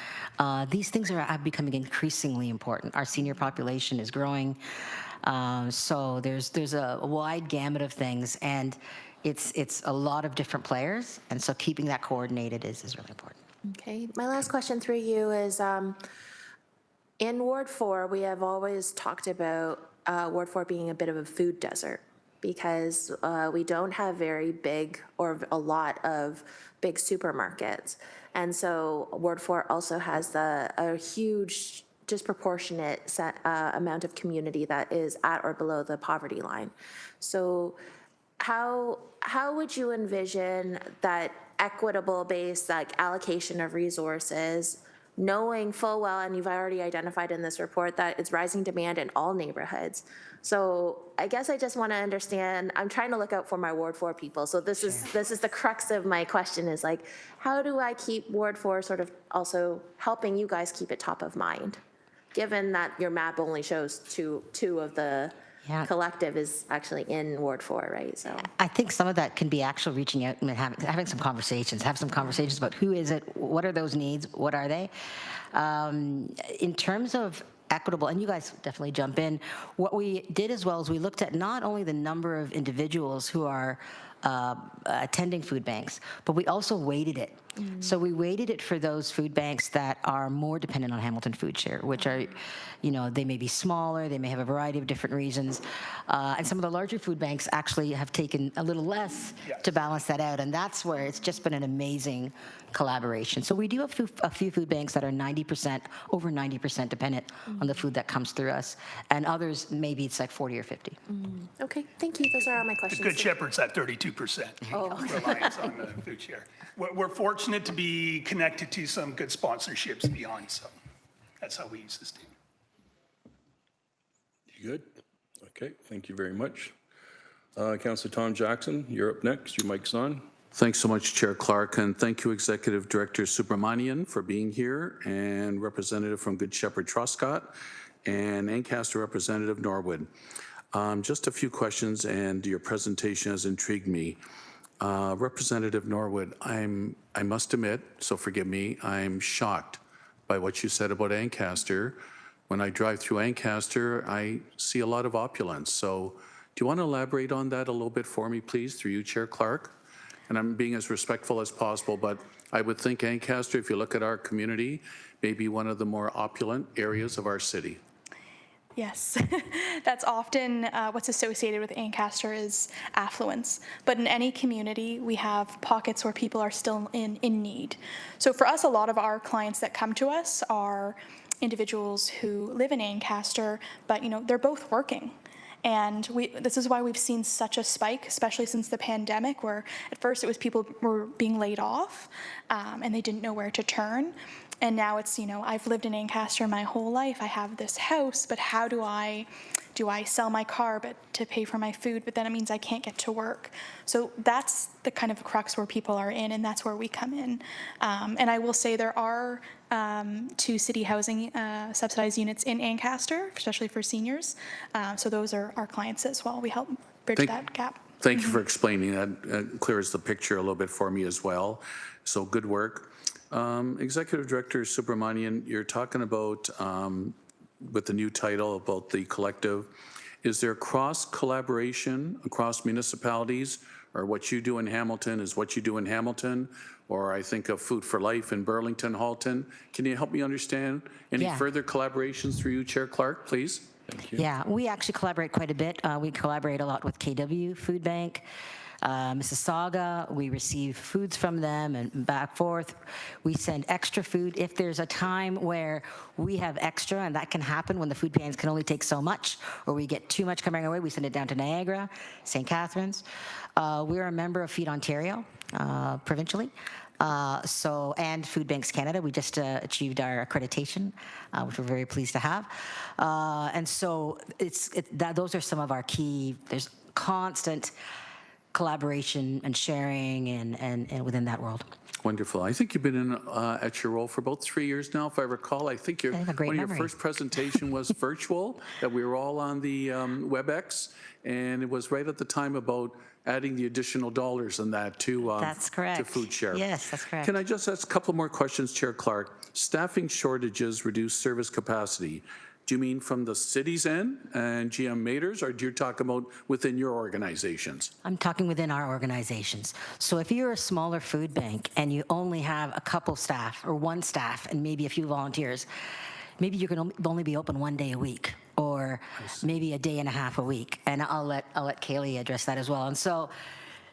These things are becoming increasingly important. Our senior population is growing, so there's a wide gamut of things, and it's a lot of different players, and so keeping that coordinated is really important. Okay, my last question through you is, in Ward 4, we have always talked about Ward 4 being a bit of a food desert, because we don't have very big or a lot of big supermarkets. And so Ward 4 also has a huge disproportionate amount of community that is at or below the poverty line. So how would you envision that equitable based allocation of resources, knowing full well, and you've already identified in this report, that it's rising demand in all neighborhoods? So I guess I just want to understand, I'm trying to look out for my Ward 4 people. So this is the crux of my question, is how do I keep Ward 4 sort of also helping you guys keep it top of mind, given that your map only shows two of the Yeah. Collective is actually in Ward 4, right? So, I think some of that can be actually reaching out and having some conversations, have some conversations about who is it, what are those needs, what are they? In terms of equitable, and you guys definitely jump in, what we did as well is we looked at not only the number of individuals who are attending food banks, but we also weighted it. So we weighted it for those food banks that are more dependent on Hamilton Food Share, which are, you know, they may be smaller, they may have a variety of different reasons. And some of the larger food banks actually have taken a little less to balance that out. And that's where it's just been an amazing collaboration. So we do have a few food banks that are 90%, over 90% dependent on the food that comes through us. And others, maybe it's like 40 or 50. okay, thank you. Those are all my questions. Good Shepherd's at 32% reliance on the food share. We're fortunate to be connected to some good sponsorships beyond, so that's how we sustain. You good? Okay, thank you very much. Councillor Tom Jackson, you're up next. Your mic's on. Thanks so much, Chair Clark, and thank you, Executive Director Subramanian, for being here, and Representative from Good Shepherd Truscott, and Ancaster Representative Norwood. Just a few questions, and your presentation has intrigued me. Representative Norwood, I must admit, so forgive me, I'm shocked by what you said about Ancaster. When I drive through Ancaster, I see a lot of opulence. So do you want to elaborate on that a little bit for me, please, through you, Chair Clark? And I'm being as respectful as possible, but I would think Ancaster, if you look at our community, may be one of the more opulent areas of our city. Yes, that's often what's associated with Ancaster is affluence. But in any community, we have pockets where people are still in need. So for us, a lot of our clients that come to us are individuals who live in Ancaster, but they're both working. And this is why we've seen such a spike, especially since the pandemic, where at first it was people were being laid off and they didn't know where to turn. And now it's, I've lived in Ancaster my whole life. I have this house, but how do I sell my car but to pay for my food? But then it means I can't get to work. So that's the kind of crux where people are in, and that's where we come in. And I will say there are 2 city housing subsidized units in Ancaster, especially for seniors. So those are our clients as well. We help bridge that gap. Thank you for explaining that. Clears the picture a little bit for me as well. So good work. Executive Director Subramanian, you're talking about, with the new title about the collective, is there cross-collaboration across municipalities, or what you do in Hamilton is what you do in Hamilton, or I think of Food for Life in Burlington, Halton? Can you help me understand any further collaborations through you, Chair Clark, please? Thank you. Yeah, we actually collaborate quite a bit. We collaborate a lot with KW Food Bank, Mississauga. We receive foods from them and back forth. We send extra food if there's a time where we have extra, and that can happen when the food pans can only take so much, or we get too much coming our way. We send it down to Niagara, St. Catharines. We're a member of Feed Ontario provincially. And Food Banks Canada, we just achieved our accreditation, which we're very pleased to have. And so those are some of our key. There's constant collaboration and sharing and within that world. Wonderful. I think you've been in at your role for about 3 years now, if I recall. I think one of your first presentation was virtual, that we were all on the WebEx, and it was right at the time about adding the additional dollars in that to That's correct. to food share. Yes, that's correct. Can I just ask a couple more questions, Chair Clark? Staffing shortages, reduced service capacity. Do you mean from the city's end and GM Maters, or do you talk about within your organizations? I'm talking within our organizations. So if you're a smaller food bank and you only have a couple staff or one staff and maybe a few volunteers, maybe you can only be open 1 day a week, or maybe a day and a half a week. And I'll let Kaylee address that as well. And so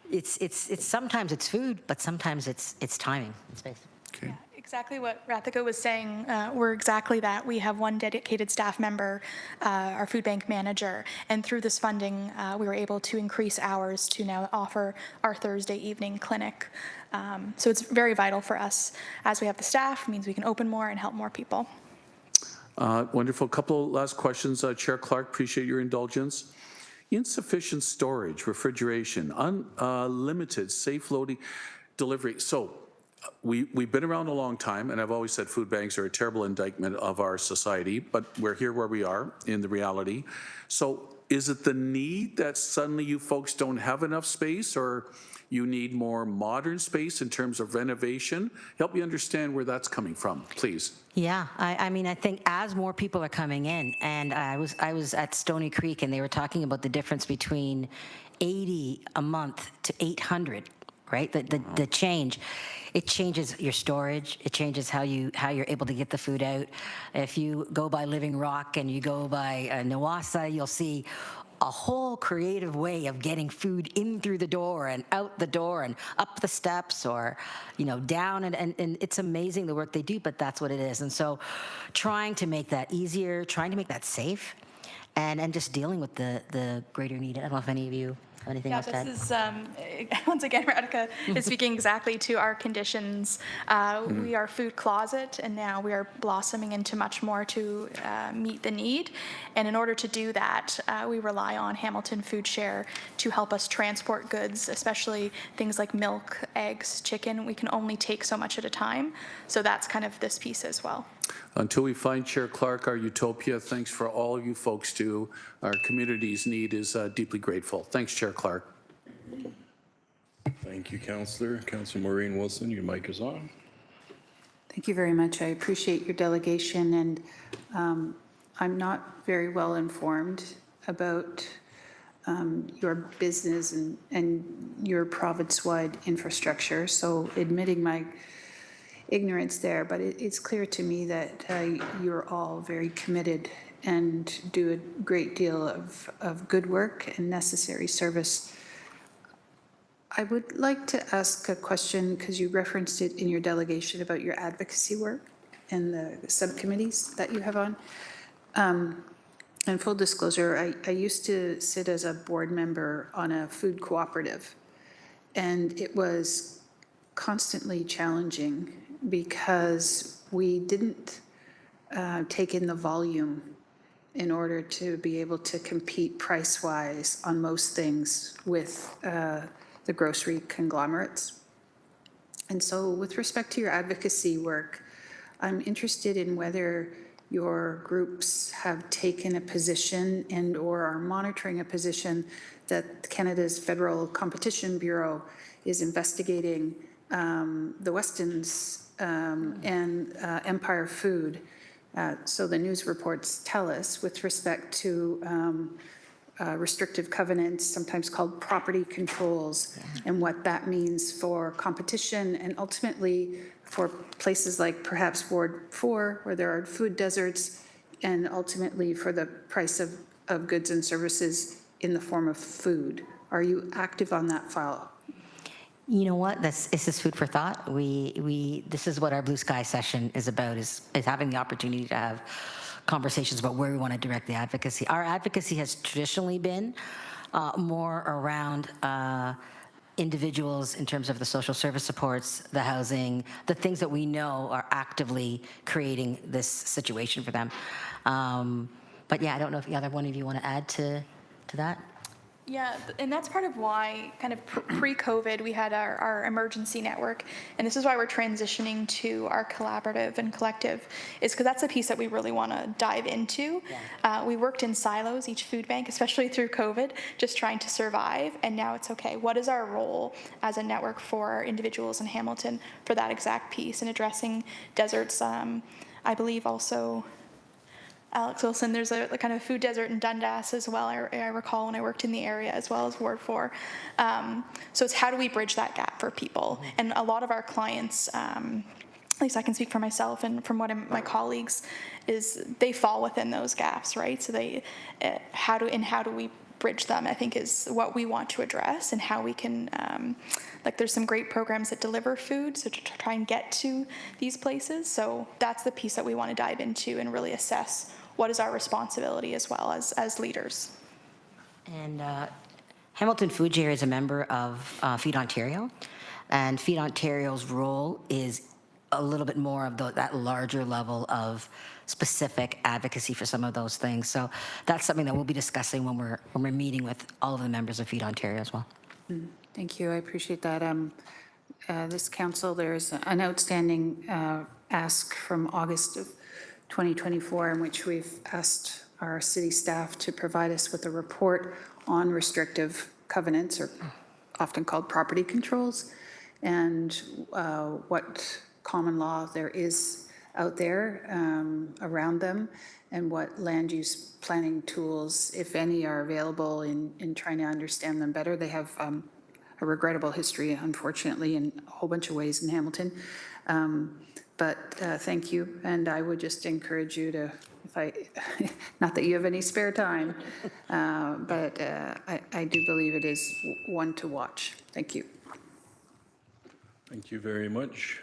it's sometimes it's food, but sometimes it's timing and space. Okay. Yeah, exactly what Rathika was saying. We're exactly that. We have one dedicated staff member, our food bank manager, and through this funding, we were able to increase hours to now offer our Thursday evening clinic. So it's very vital for us. As we have the staff, it means we can open more and help more people. Wonderful. Couple last questions, Chair Clark. Appreciate your indulgence. Insufficient storage, refrigeration, unlimited safe loading, delivery. So we've been around a long time, and I've always said food banks are a terrible indictment of our society, but we're here where we are in the reality. So Is it the need that suddenly you folks don't have enough space, or you need more modern space in terms of renovation? Help me understand where that's coming from, please. Yeah, I mean, I think as more people are coming in, and I was at Stony Creek, and they were talking about the difference between 80 a month to 800, right? The change. It changes your storage. It changes how you're able to get the food out. If you go by Living Rock and you go by Nawasa, you'll see a whole creative way of getting food in through the door and out the door and up the steps, or, you know, down, and it's amazing the work they do, but that's what it is. And so trying to make that easier, trying to make that safe, and just dealing with the greater need. I don't know if any of you have anything else to add. This is, once again, Radhika is speaking exactly to our conditions. We are food closet, and now we are blossoming into much more to meet the need. And in order to do that, we rely on Hamilton Food Share to help us transport goods, especially things like milk, eggs, chicken. We can only take so much at a time. So that's kind of this piece as well. Until we find Chair Clark, our utopia, thanks for all you folks do. Our community's need is deeply grateful. Thanks, Chair Clark. Thank you, Councillor. Councillor Maureen Wilson, your mic is on. Thank you very much. I appreciate your delegation, and I'm not very well informed about your business and your province-wide infrastructure, so admitting my ignorance there, but it's clear to me that you're all very committed and do a great deal of good work and necessary service. I would like to ask a question, because you referenced it in your delegation, about your advocacy work and the subcommittees that you have on. And full disclosure, I used to sit as a board member on a food cooperative, and it was constantly challenging because we didn't take in the volume in order to be able to compete price-wise on most things with the grocery conglomerates. And so with respect to your advocacy work, I'm interested in whether your groups have taken a position and or are monitoring a position that Canada's Federal Competition Bureau is investigating the Westons and Empire Food. So the news reports tell us with respect to restrictive covenants, sometimes called property controls, and what that means for competition and ultimately for places like perhaps Ward 4, where there are food deserts, and ultimately for the price of goods and services in the form of food. Are you active on that file? You know what? This is food for thought. This is what our Blue Sky session is about, is having the opportunity to have conversations about where we want to direct the advocacy. Our advocacy has traditionally been more around individuals in terms of the social service supports, the housing, the things that we know are actively creating this situation for them. But yeah, I don't know if either one of you want to add to that. Yeah, and that's part of why kind of pre-COVID we had our emergency network, and this is why we're transitioning to our collaborative and collective, is because that's a piece that we really want to dive into. Yeah. We worked in silos, each food bank, especially through COVID, just trying to survive, and now it's okay. What is our role as a network for individuals in Hamilton for that exact piece and addressing deserts? I believe also Alex Wilson, there's a kind of food desert in Dundas as well, I recall when I worked in the area, as well as Ward 4. So it's how do we bridge that gap for people? And a lot of our clients, at least I can speak for myself and from my colleagues, is they fall within those gaps, right? So how do we bridge them, I think, is what we want to address, and how we can, there's some great programs that deliver food, so to try and get to these places. So that's the piece that we want to dive into and really assess what is our responsibility as well as leaders. And Hamilton Food Share is a member of Feed Ontario, and Feed Ontario's role is a little bit more of that larger level of specific advocacy for some of those things. So that's something that we'll be discussing when we're meeting with all of the members of Feed Ontario as well. Thank you. I appreciate that. This council, there's an outstanding ask from August of 2024 in which we've asked our city staff to provide us with a report on restrictive covenants, or often called property controls, and what common law there is out there around them, and what land use planning tools, if any, are available in trying to understand them better. They have a regrettable history, unfortunately, in a whole bunch of ways in Hamilton. But thank you, and I would just encourage you to, not that you have any spare time, but I do believe it is one to watch. Thank you. Thank you very much.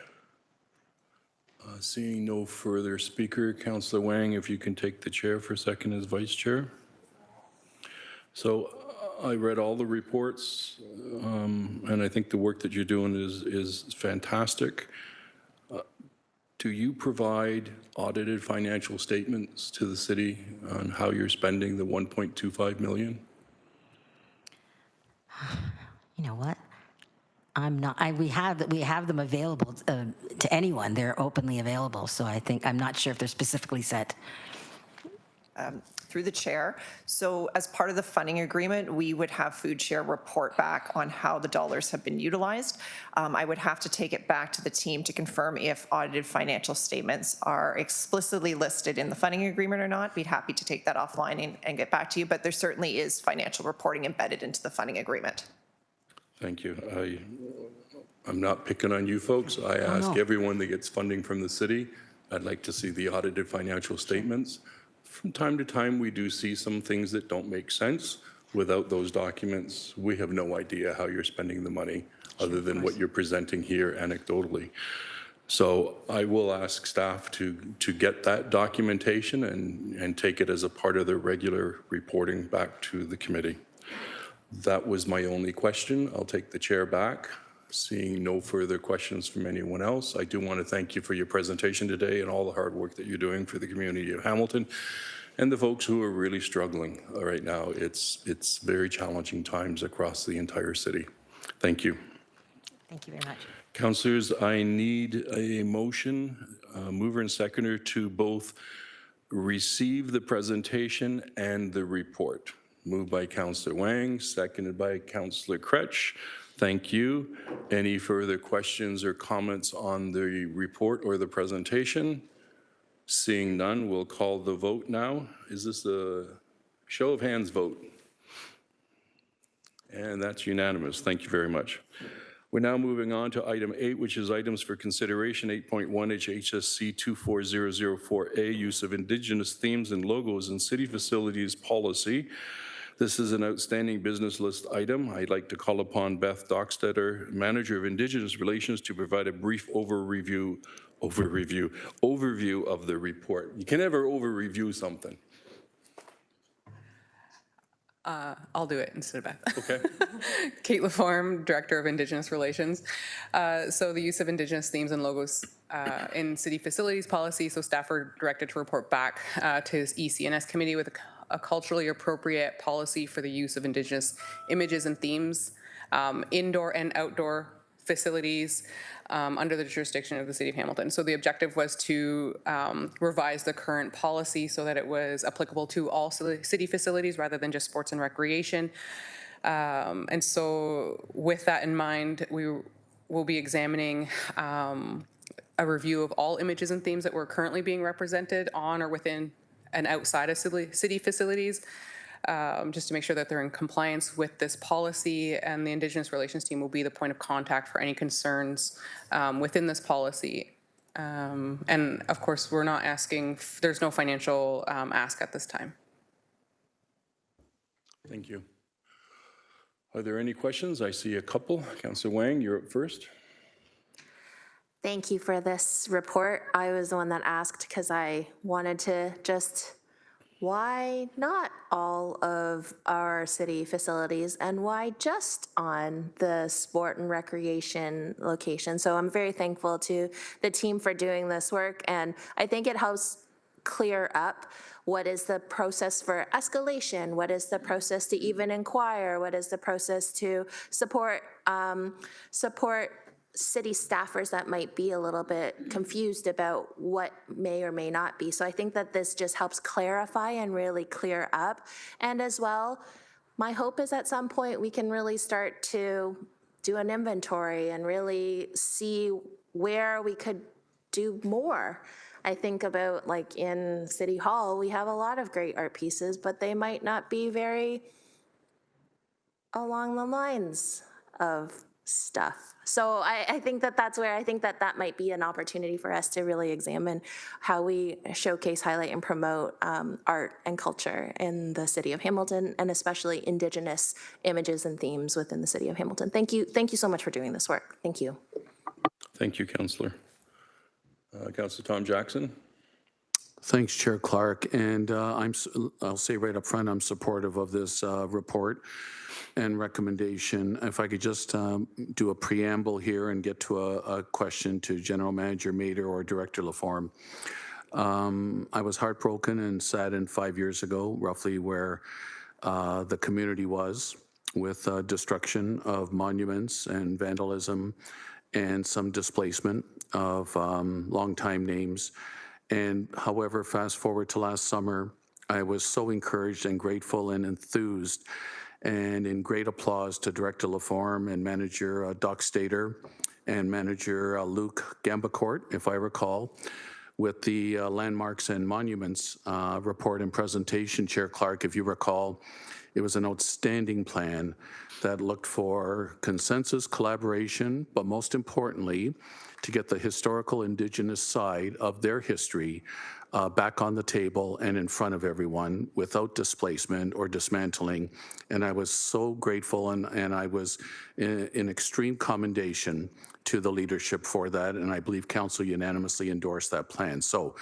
Seeing no further speaker, Councillor Wang, if you can take the chair for a second as vice chair. So I read all the reports, and I think the work that you're doing is fantastic. Do you provide audited financial statements to the city on how you're spending the $1.25 million? You know what? I'm not, we have them available to anyone. They're openly available. So I'm not sure if they're specifically set. Through the chair. So as part of the funding agreement, we would have Food Share report back on how the dollars have been utilized. I would have to take it back to the team to confirm if audited financial statements are explicitly listed in the funding agreement or not. We'd happy to take that offline and get back to you, but there certainly is financial reporting embedded into the funding agreement. Thank you. I'm not picking on you folks. I ask everyone that gets funding from the city. I'd like to see the audited financial statements. From time to time, we do see some things that don't make sense. Without those documents, we have no idea how you're spending the money other than what you're presenting here anecdotally. So I will ask staff to get that documentation and take it as a part of their regular reporting back to the committee. That was my only question. I'll take the chair back. Seeing no further questions from anyone else, I do want to thank you for your presentation today and all the hard work that you're doing for the community of Hamilton and the folks who are really struggling right now. It's very challenging times across the entire city. Thank you. Thank you very much. Councillors, I need a motion, mover and seconder, to both receive the presentation and the report. Moved by Councillor Wang, seconded by Councillor Kretsch. Thank you. Any further questions or comments on the report or the presentation? Seeing none, we'll call the vote now. Is this a show of hands vote? And that's unanimous. Thank you very much. We're now moving on to item 8, which is items for consideration. 8.1 HSC 24004A, use of Indigenous themes and logos in city facilities policy. This is an outstanding business list item. I'd like to call upon Beth Dockstetter, Manager of Indigenous Relations, to provide a brief overview of the report. You can never over-review something. I'll do it instead of Beth. Okay. Kate Laforme, Director of Indigenous Relations. So the use of Indigenous themes and logos in city facilities policy. So staff are directed to report back to his EC&S committee with a culturally appropriate policy for the use of Indigenous images and themes, indoor and outdoor facilities under the jurisdiction of the City of Hamilton. So the objective was to revise the current policy so that it was applicable to all city facilities rather than just sports and recreation. And so with that in mind, we will be examining a review of all images and themes that were currently being represented on or within and outside of city facilities, just to make sure that they're in compliance with this policy, and the Indigenous Relations team will be the point of contact for any concerns within this policy. And of course, we're not asking, there's no financial ask at this time. Thank you. Are there any questions? I see a couple. Councillor Wang, you're up first. Thank you for this report. I was the one that asked because I wanted to just, why not all of our city facilities and why just on the sport and recreation location? So I'm very thankful to the team for doing this work, and I think it helps clear up what is the process for escalation, what is the process to even inquire, what is the process to support city staffers that might be a little bit confused about what may or may not be. So I think that this just helps clarify and really clear up. And as well, my hope is at some point we can really start to do an inventory and really see where we could do more. I think about like in City Hall, we have a lot of great art pieces, but they might not be very along the lines of stuff. So I think that that's where I think that that might be an opportunity for us to really examine how we showcase, highlight, and promote art and culture in the city of Hamilton, and especially Indigenous images and themes within the city of Hamilton. Thank you so much for doing this work. Thank you. Thank you, Councillor. Councillor Tom Jackson. Thanks, Chair Clark. And I'll say right up front, I'm supportive of this report and recommendation. If I could just do a preamble here and get to a question to General Manager Mader or Director Laforme. I was heartbroken and saddened 5 years ago, roughly, where the community was with destruction of monuments and vandalism and some displacement of longtime names. And however, fast forward to last summer, I was so encouraged and grateful and enthused, and in great applause to Director Laforme and Manager Doc Stater and Manager Luc Gambecourt, if I recall, with the Landmarks and Monuments report and presentation. Chair Clark, if you recall, it was an outstanding plan that looked for consensus, collaboration, but most importantly, to get the historical Indigenous side of their history back on the table and in front of everyone without displacement or dismantling. And I was so grateful, and I was in extreme commendation to the leadership for that, and I believe Council unanimously endorsed that plan. So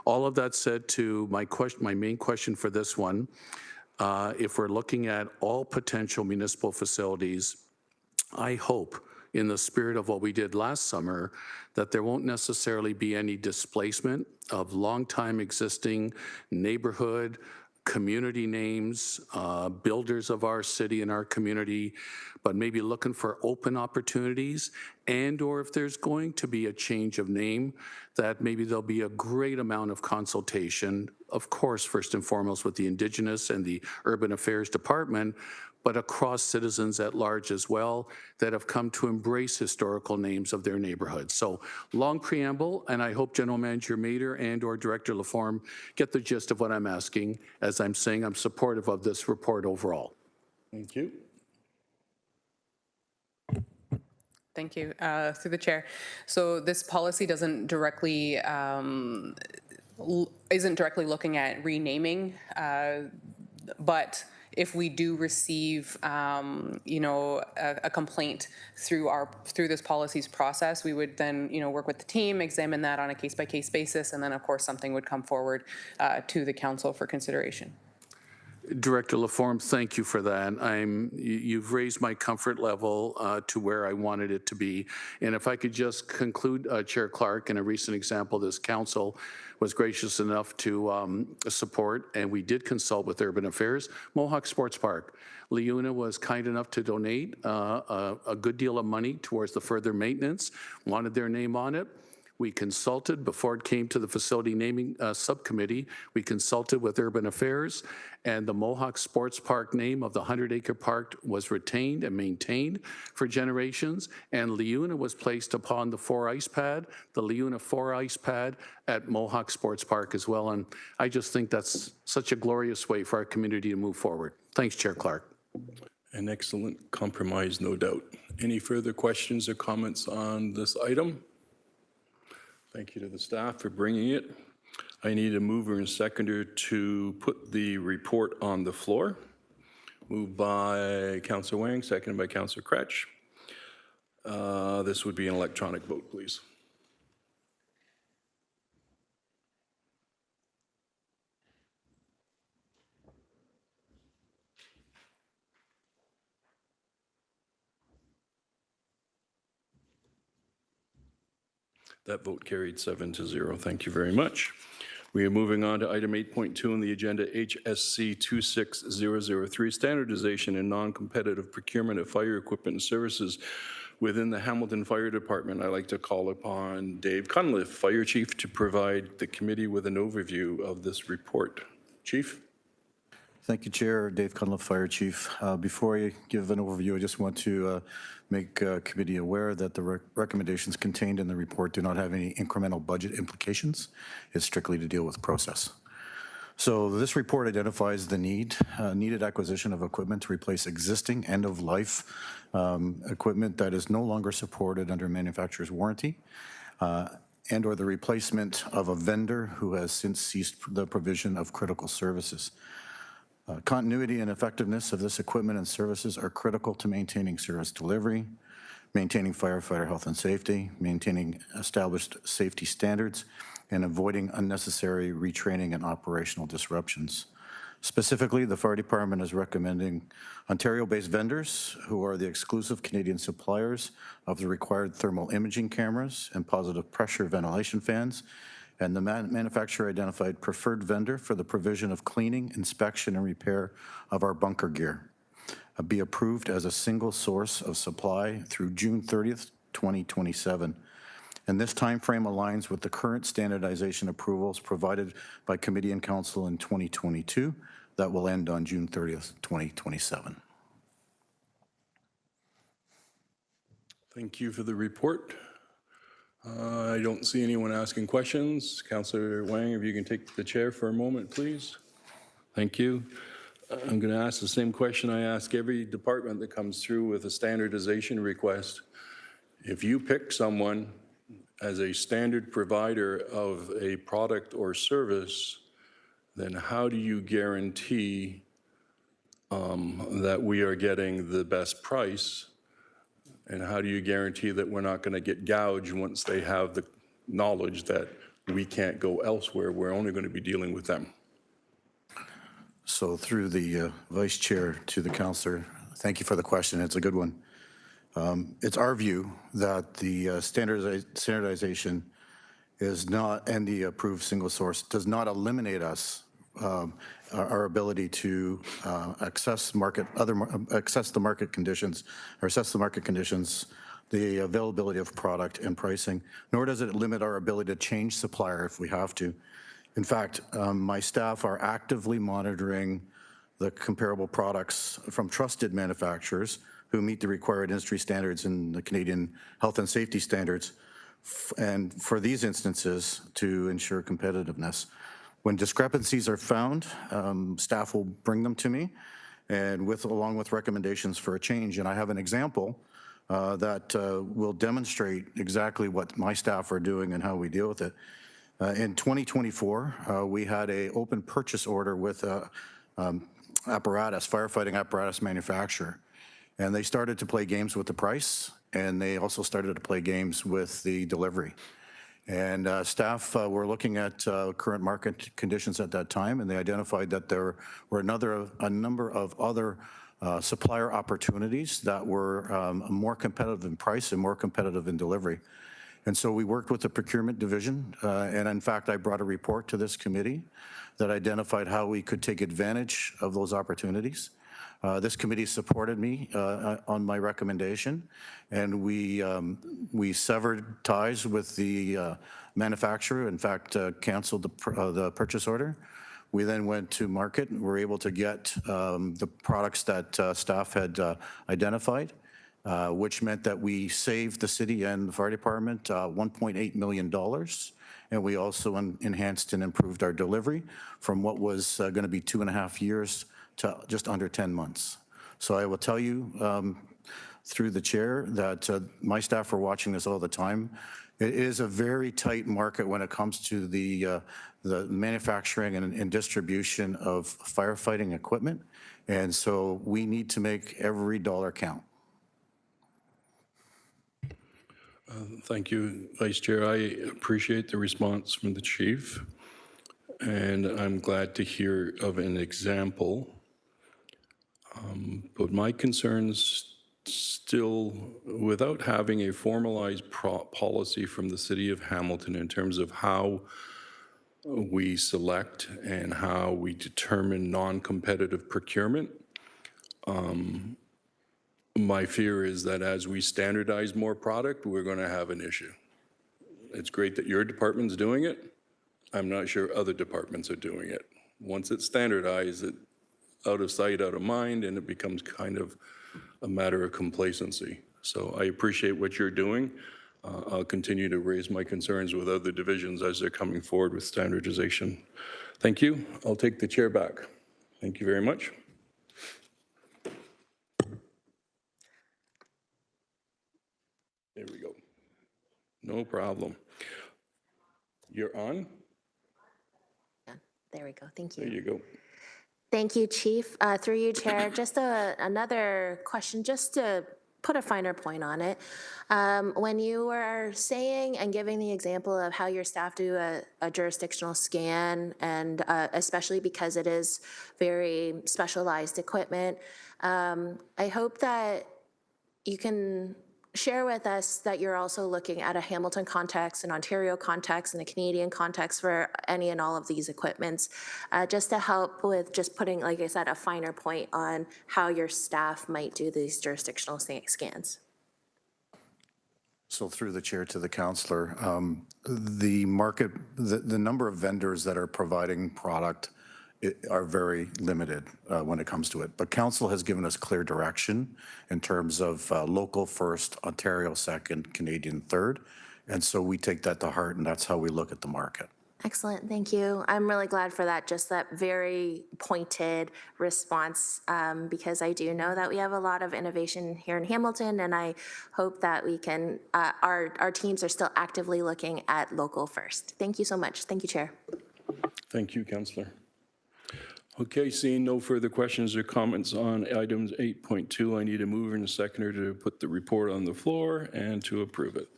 all of that said, to my main question for this one, if we're looking at all potential municipal facilities, I hope, in the spirit of what we did last summer, that there won't necessarily be any displacement of long-time existing neighborhood, community names, builders of our city and our community, but maybe looking for open opportunities, and or if there's going to be a change of name, that maybe there'll be a great amount of consultation, of course, first and foremost with the Indigenous and the Urban Affairs Department, but across citizens at large as well, that have come to embrace historical names of their neighborhoods. So long preamble, and I hope General Manager Mader and or Director Laforme get the gist of what I'm asking. As I'm saying, I'm supportive of this report overall. Thank you. Thank you. Through the chair. So this policy doesn't directly, isn't directly looking at renaming, but if we do receive, a complaint through this policies process, we would then, work with the team, examine that on a case-by-case basis, and then, of course, something would come forward to the council for consideration. Director Laforme, thank you for that. You've raised my comfort level to where I wanted it to be. And if I could just conclude, Chair Clark, in a recent example, this council was gracious enough to support, and we did consult with Urban Affairs, Mohawk Sports Park. Leuna was kind enough to donate a good deal of money towards the further maintenance, wanted their name on it. We consulted before it came to the facility naming subcommittee. We consulted with Urban Affairs, and the Mohawk Sports Park name of the 100-acre park was retained and maintained for generations. And Leuna was placed upon the 4-ice pad, the Leuna 4-ice pad at Mohawk Sports Park as well. And I just think that's such a glorious way for our community to move forward. Thanks, Chair Clark. An excellent compromise, no doubt. Any further questions or comments on this item? Thank you to the staff for bringing it. I need a mover and seconder to put the report on the floor. Moved by Councillor Wang, seconded by Councillor Kretsch. This would be an electronic vote, please. That vote carried 7-0. Thank you very much. We are moving on to item 8.2 on the agenda, HSC 26003, standardization and non-competitive procurement of fire equipment and services within the Hamilton Fire Department, I'd like to call upon Dave Cunliffe, Fire Chief, to provide the committee with an overview of this report. Chief? Thank you, Chair. Dave Cunliffe, Fire Chief. Before I give an overview, I just want to make committee aware that the recommendations contained in the report do not have any incremental budget implications. It's strictly to deal with process. So this report identifies the needed acquisition of equipment to replace existing end-of-life equipment that is no longer supported under manufacturer's warranty, and or the replacement of a vendor who has since ceased the provision of critical services. Continuity and effectiveness of this equipment and services are critical to maintaining service delivery, maintaining firefighter health and safety, maintaining established safety standards, and avoiding unnecessary retraining and operational disruptions. Specifically, the Fire Department is recommending Ontario-based vendors who are the exclusive Canadian suppliers of the required thermal imaging cameras and positive pressure ventilation fans, and the manufacturer identified preferred vendor for the provision of cleaning, inspection, and repair of our bunker gear be approved as a single source of supply through June 30th, 2027. And this timeframe aligns with the current standardization approvals provided by Committee and Council in 2022 that will end on June 30th, 2027. Thank you for the report. I don't see anyone asking questions. Councillor Wang, if you can take the chair for a moment, please. Thank you. I'm going to ask the same question I ask every department that comes through with a standardization request. If you pick someone as a standard provider of a product or service, then how do you guarantee that we are getting the best price? And how do you guarantee that we're not going to get gouged once they have the knowledge that we can't go elsewhere? We're only going to be dealing with them. So through the Vice Chair to the Councillor, thank you for the question. It's a good one. It's our view that the standardization is not, and the approved single source does not eliminate us, our ability to access the market conditions, or assess the market conditions, the availability of product and pricing, nor does it limit our ability to change supplier if we have to. In fact, my staff are actively monitoring the comparable products from trusted manufacturers who meet the required industry standards and the Canadian health and safety standards, and for these instances to ensure competitiveness. When discrepancies are found, staff will bring them to me, and along with recommendations for a change. And I have an example that will demonstrate exactly what my staff are doing and how we deal with it. In 2024, we had an open purchase order with a firefighting apparatus manufacturer. And they started to play games with the price, and they also started to play games with the delivery. And staff were looking at current market conditions at that time, and they identified that there were a number of other supplier opportunities that were more competitive in price and more competitive in delivery. And so we worked with the procurement division, and in fact, I brought a report to this committee that identified how we could take advantage of those opportunities. This committee supported me on my recommendation, and we severed ties with the manufacturer, in fact, canceled the purchase order. We then went to market and were able to get the products that staff had identified, which meant that we saved the city and the fire department $1.8 million. And we also enhanced and improved our delivery from what was going to be 2.5 years to just under 10 months. So I will tell you through the chair that my staff are watching this all the time. It is a very tight market when it comes to the manufacturing and distribution of firefighting equipment. And so we need to make every dollar count. Thank you, Vice Chair. I appreciate the response from the chief, and I'm glad to hear of an example. But my concerns still, without having a formalized policy from the City of Hamilton in terms of how we select and how we determine non-competitive procurement, My fear is that as we standardize more product, we're going to have an issue. It's great that your department's doing it. I'm not sure other departments are doing it. Once it's standardized, it out of sight, out of mind, and it becomes kind of a matter of complacency. So I appreciate what you're doing. I'll continue to raise my concerns with other divisions as they're coming forward with standardization. Thank you. I'll take the chair back. Thank you very much. There we go. No problem. You're on? There we go. Thank you. There you go. Thank you, Chief. Through you, Chair, just another question, just to put a finer point on it. When you were saying and giving the example of how your staff do a jurisdictional scan, and especially because it is very specialized equipment, I hope that you can share with us that you're also looking at a Hamilton context, an Ontario context, and a Canadian context for any and all of these equipments, just to help with just putting, like I said, a finer point on how your staff might do these jurisdictional scans. So through the chair to the councillor, the market, the number of vendors that are providing product are very limited when it comes to it. But council has given us clear direction in terms of local first, Ontario second, Canadian third. And so we take that to heart, and that's how we look at the market. Excellent, thank you. I'm really glad for that, just that very pointed response, because I do know that we have a lot of innovation here in Hamilton, and I hope that we can, our teams are still actively looking at local first. Thank you so much. Thank you, Chair. Thank you, Councillor. Okay, seeing no further questions or comments on items 8.2, I need a mover and a seconder to put the report on the floor and to approve it.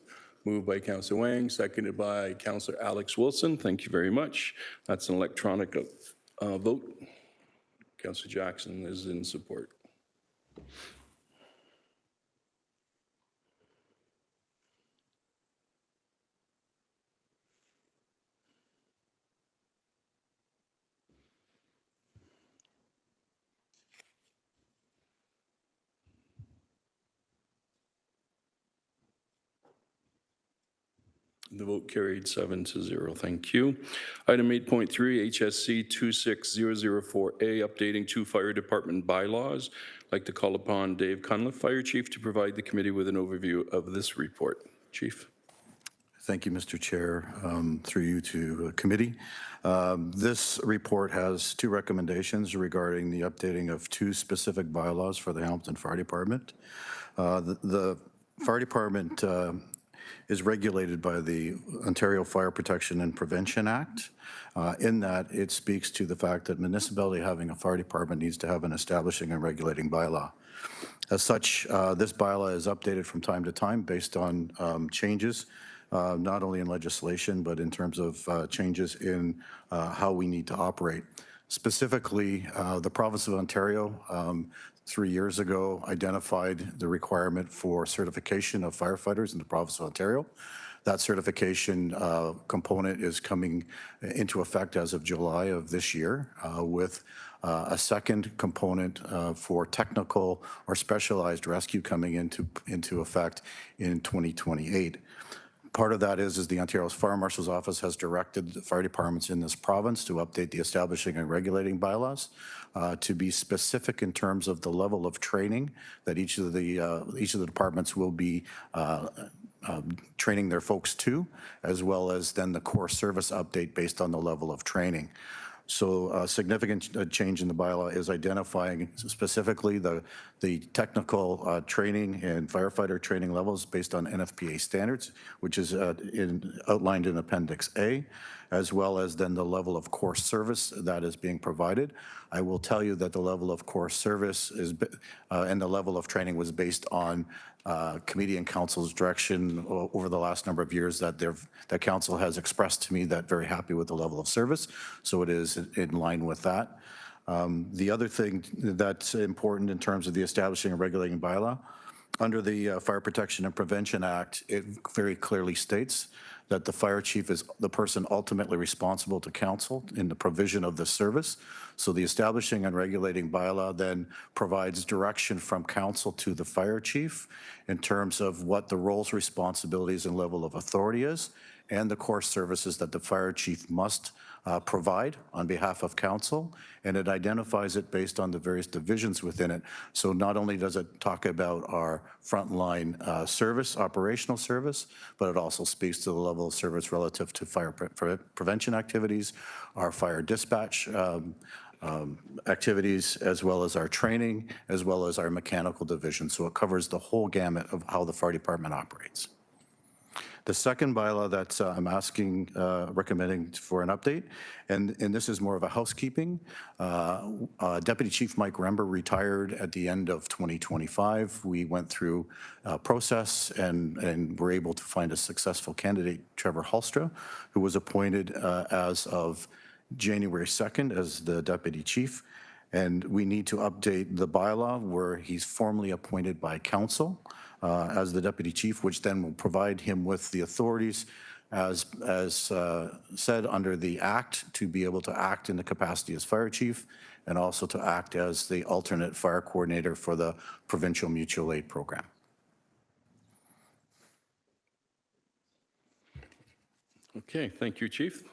Moved by Councillor Wang, seconded by Councillor Alex Wilson. Thank you very much. That's an electronic vote. Councillor Jackson is in support. The vote carried 7-0. Thank you. Item 8.3, HSC 26004A, updating 2 fire department bylaws. I'd like to call upon Dave Cunliffe, Fire Chief, to provide the committee with an overview of this report. Chief. Thank you, Mr. Chair. Through you to committee. This report has 2 recommendations regarding the updating of 2 specific bylaws for the Hamilton Fire Department. The Fire Department is regulated by the Ontario Fire Protection and Prevention Act, in that it speaks to the fact that municipality having a fire department needs to have an establishing and regulating bylaw. As such, this bylaw is updated from time to time based on changes, not only in legislation, but in terms of changes in how we need to operate. Specifically, the province of Ontario 3 years ago identified the requirement for certification of firefighters in the province of Ontario. That certification component is coming into effect as of July of this year, with a second component for technical or specialized rescue coming into effect in 2028. Part of that is the Ontario's Fire Marshal's Office has directed the fire departments in this province to update the establishing and regulating bylaws to be specific in terms of the level of training that each of the departments will be training their folks to, as well as then the core service update based on the level of training. So a significant change in the bylaw is identifying specifically the technical training and firefighter training levels based on NFPA standards, which is outlined in Appendix A, as well as then the level of core service that is being provided. I will tell you that the level of core service is and the level of training was based on committee and council's direction over the last number of years that council has expressed to me that very happy with the level of service. So it is in line with that. The other thing that's important in terms of the establishing and regulating bylaw Under the Fire Protection and Prevention Act, it very clearly states that the fire chief is the person ultimately responsible to council in the provision of the service. So the establishing and regulating bylaw then provides direction from council to the fire chief in terms of what the roles, responsibilities, and level of authority is, and the core services that the fire chief must provide on behalf of council, and it identifies it based on the various divisions within it. So not only does it talk about our frontline service, operational service, but it also speaks to the level of service relative to fire prevention activities, our fire dispatch activities, as well as our training, as well as our mechanical division. So it covers the whole gamut of how the fire department operates. The second bylaw that I'm asking, recommending for an update, and this is more of a housekeeping. Deputy Chief Mike Rember retired at the end of 2025. We went through a process and were able to find a successful candidate, Trevor Halstra, who was appointed as of January 2nd as the Deputy Chief. And we need to update the bylaw where he's formally appointed by council as the Deputy Chief, which then will provide him with the authorities as said under the Act to be able to act in the capacity as Fire Chief and also to act as the alternate fire coordinator for the Provincial Mutual Aid Program. Okay, thank you, Chief.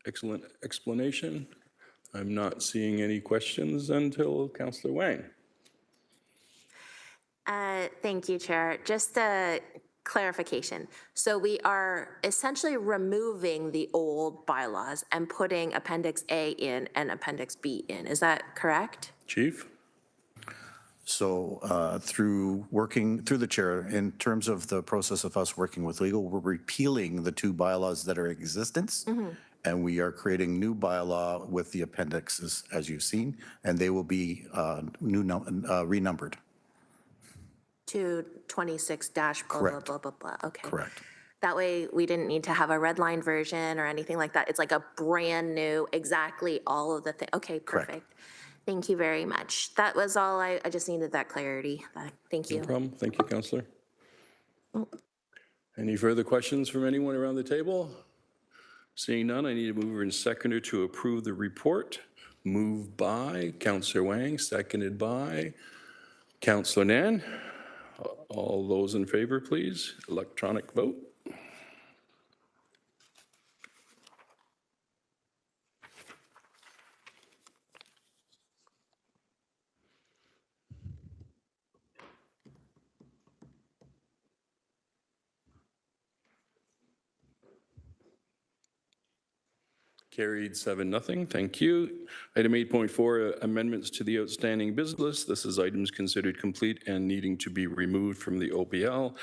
Excellent explanation. I'm not seeing any questions until Councillor Wang. Thank you, Chair. Just a clarification. So we are essentially removing the old bylaws and putting Appendix A in and Appendix B in. Is that correct? Chief? So through the chair, in terms of the process of us working with legal, we're repealing the two bylaws that are in existence. And we are creating new bylaw with the appendixes, as you've seen, and they will be renumbered. To 26 dash blah, blah, Correct. blah, blah, blah. Okay. Correct. That way we didn't need to have a red line version or anything like that. It's like a brand new, exactly all of the things. Okay, Correct. perfect. Thank you very much. That was all. I just needed that clarity. Thank you. No problem. Thank you, Councillor. Any further questions from anyone around the table? Seeing none, I need a mover and seconder to approve the report. Moved by Councillor Wang, seconded by Councillor Nan. All those in favor, please. Electronic vote. Carried 7-0. Thank you. Item 8.4, amendments to the outstanding business list. This is items considered complete and needing to be removed from the OBL.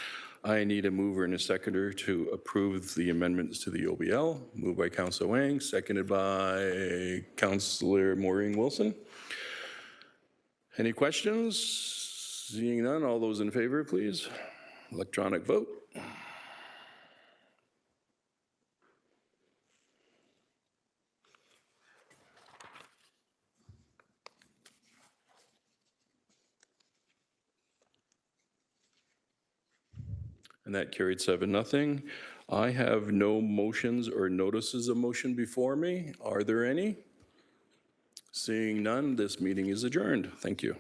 I need a mover and a seconder to approve the amendments to the OBL. Moved by Councillor Wang, seconded by Councillor Maureen Wilson. Any questions? Seeing none, all those in favor, please. Electronic vote. And that carried 7-0. I have no motions or notices of motion before me. Are there any? Seeing none, this meeting is adjourned. Thank you.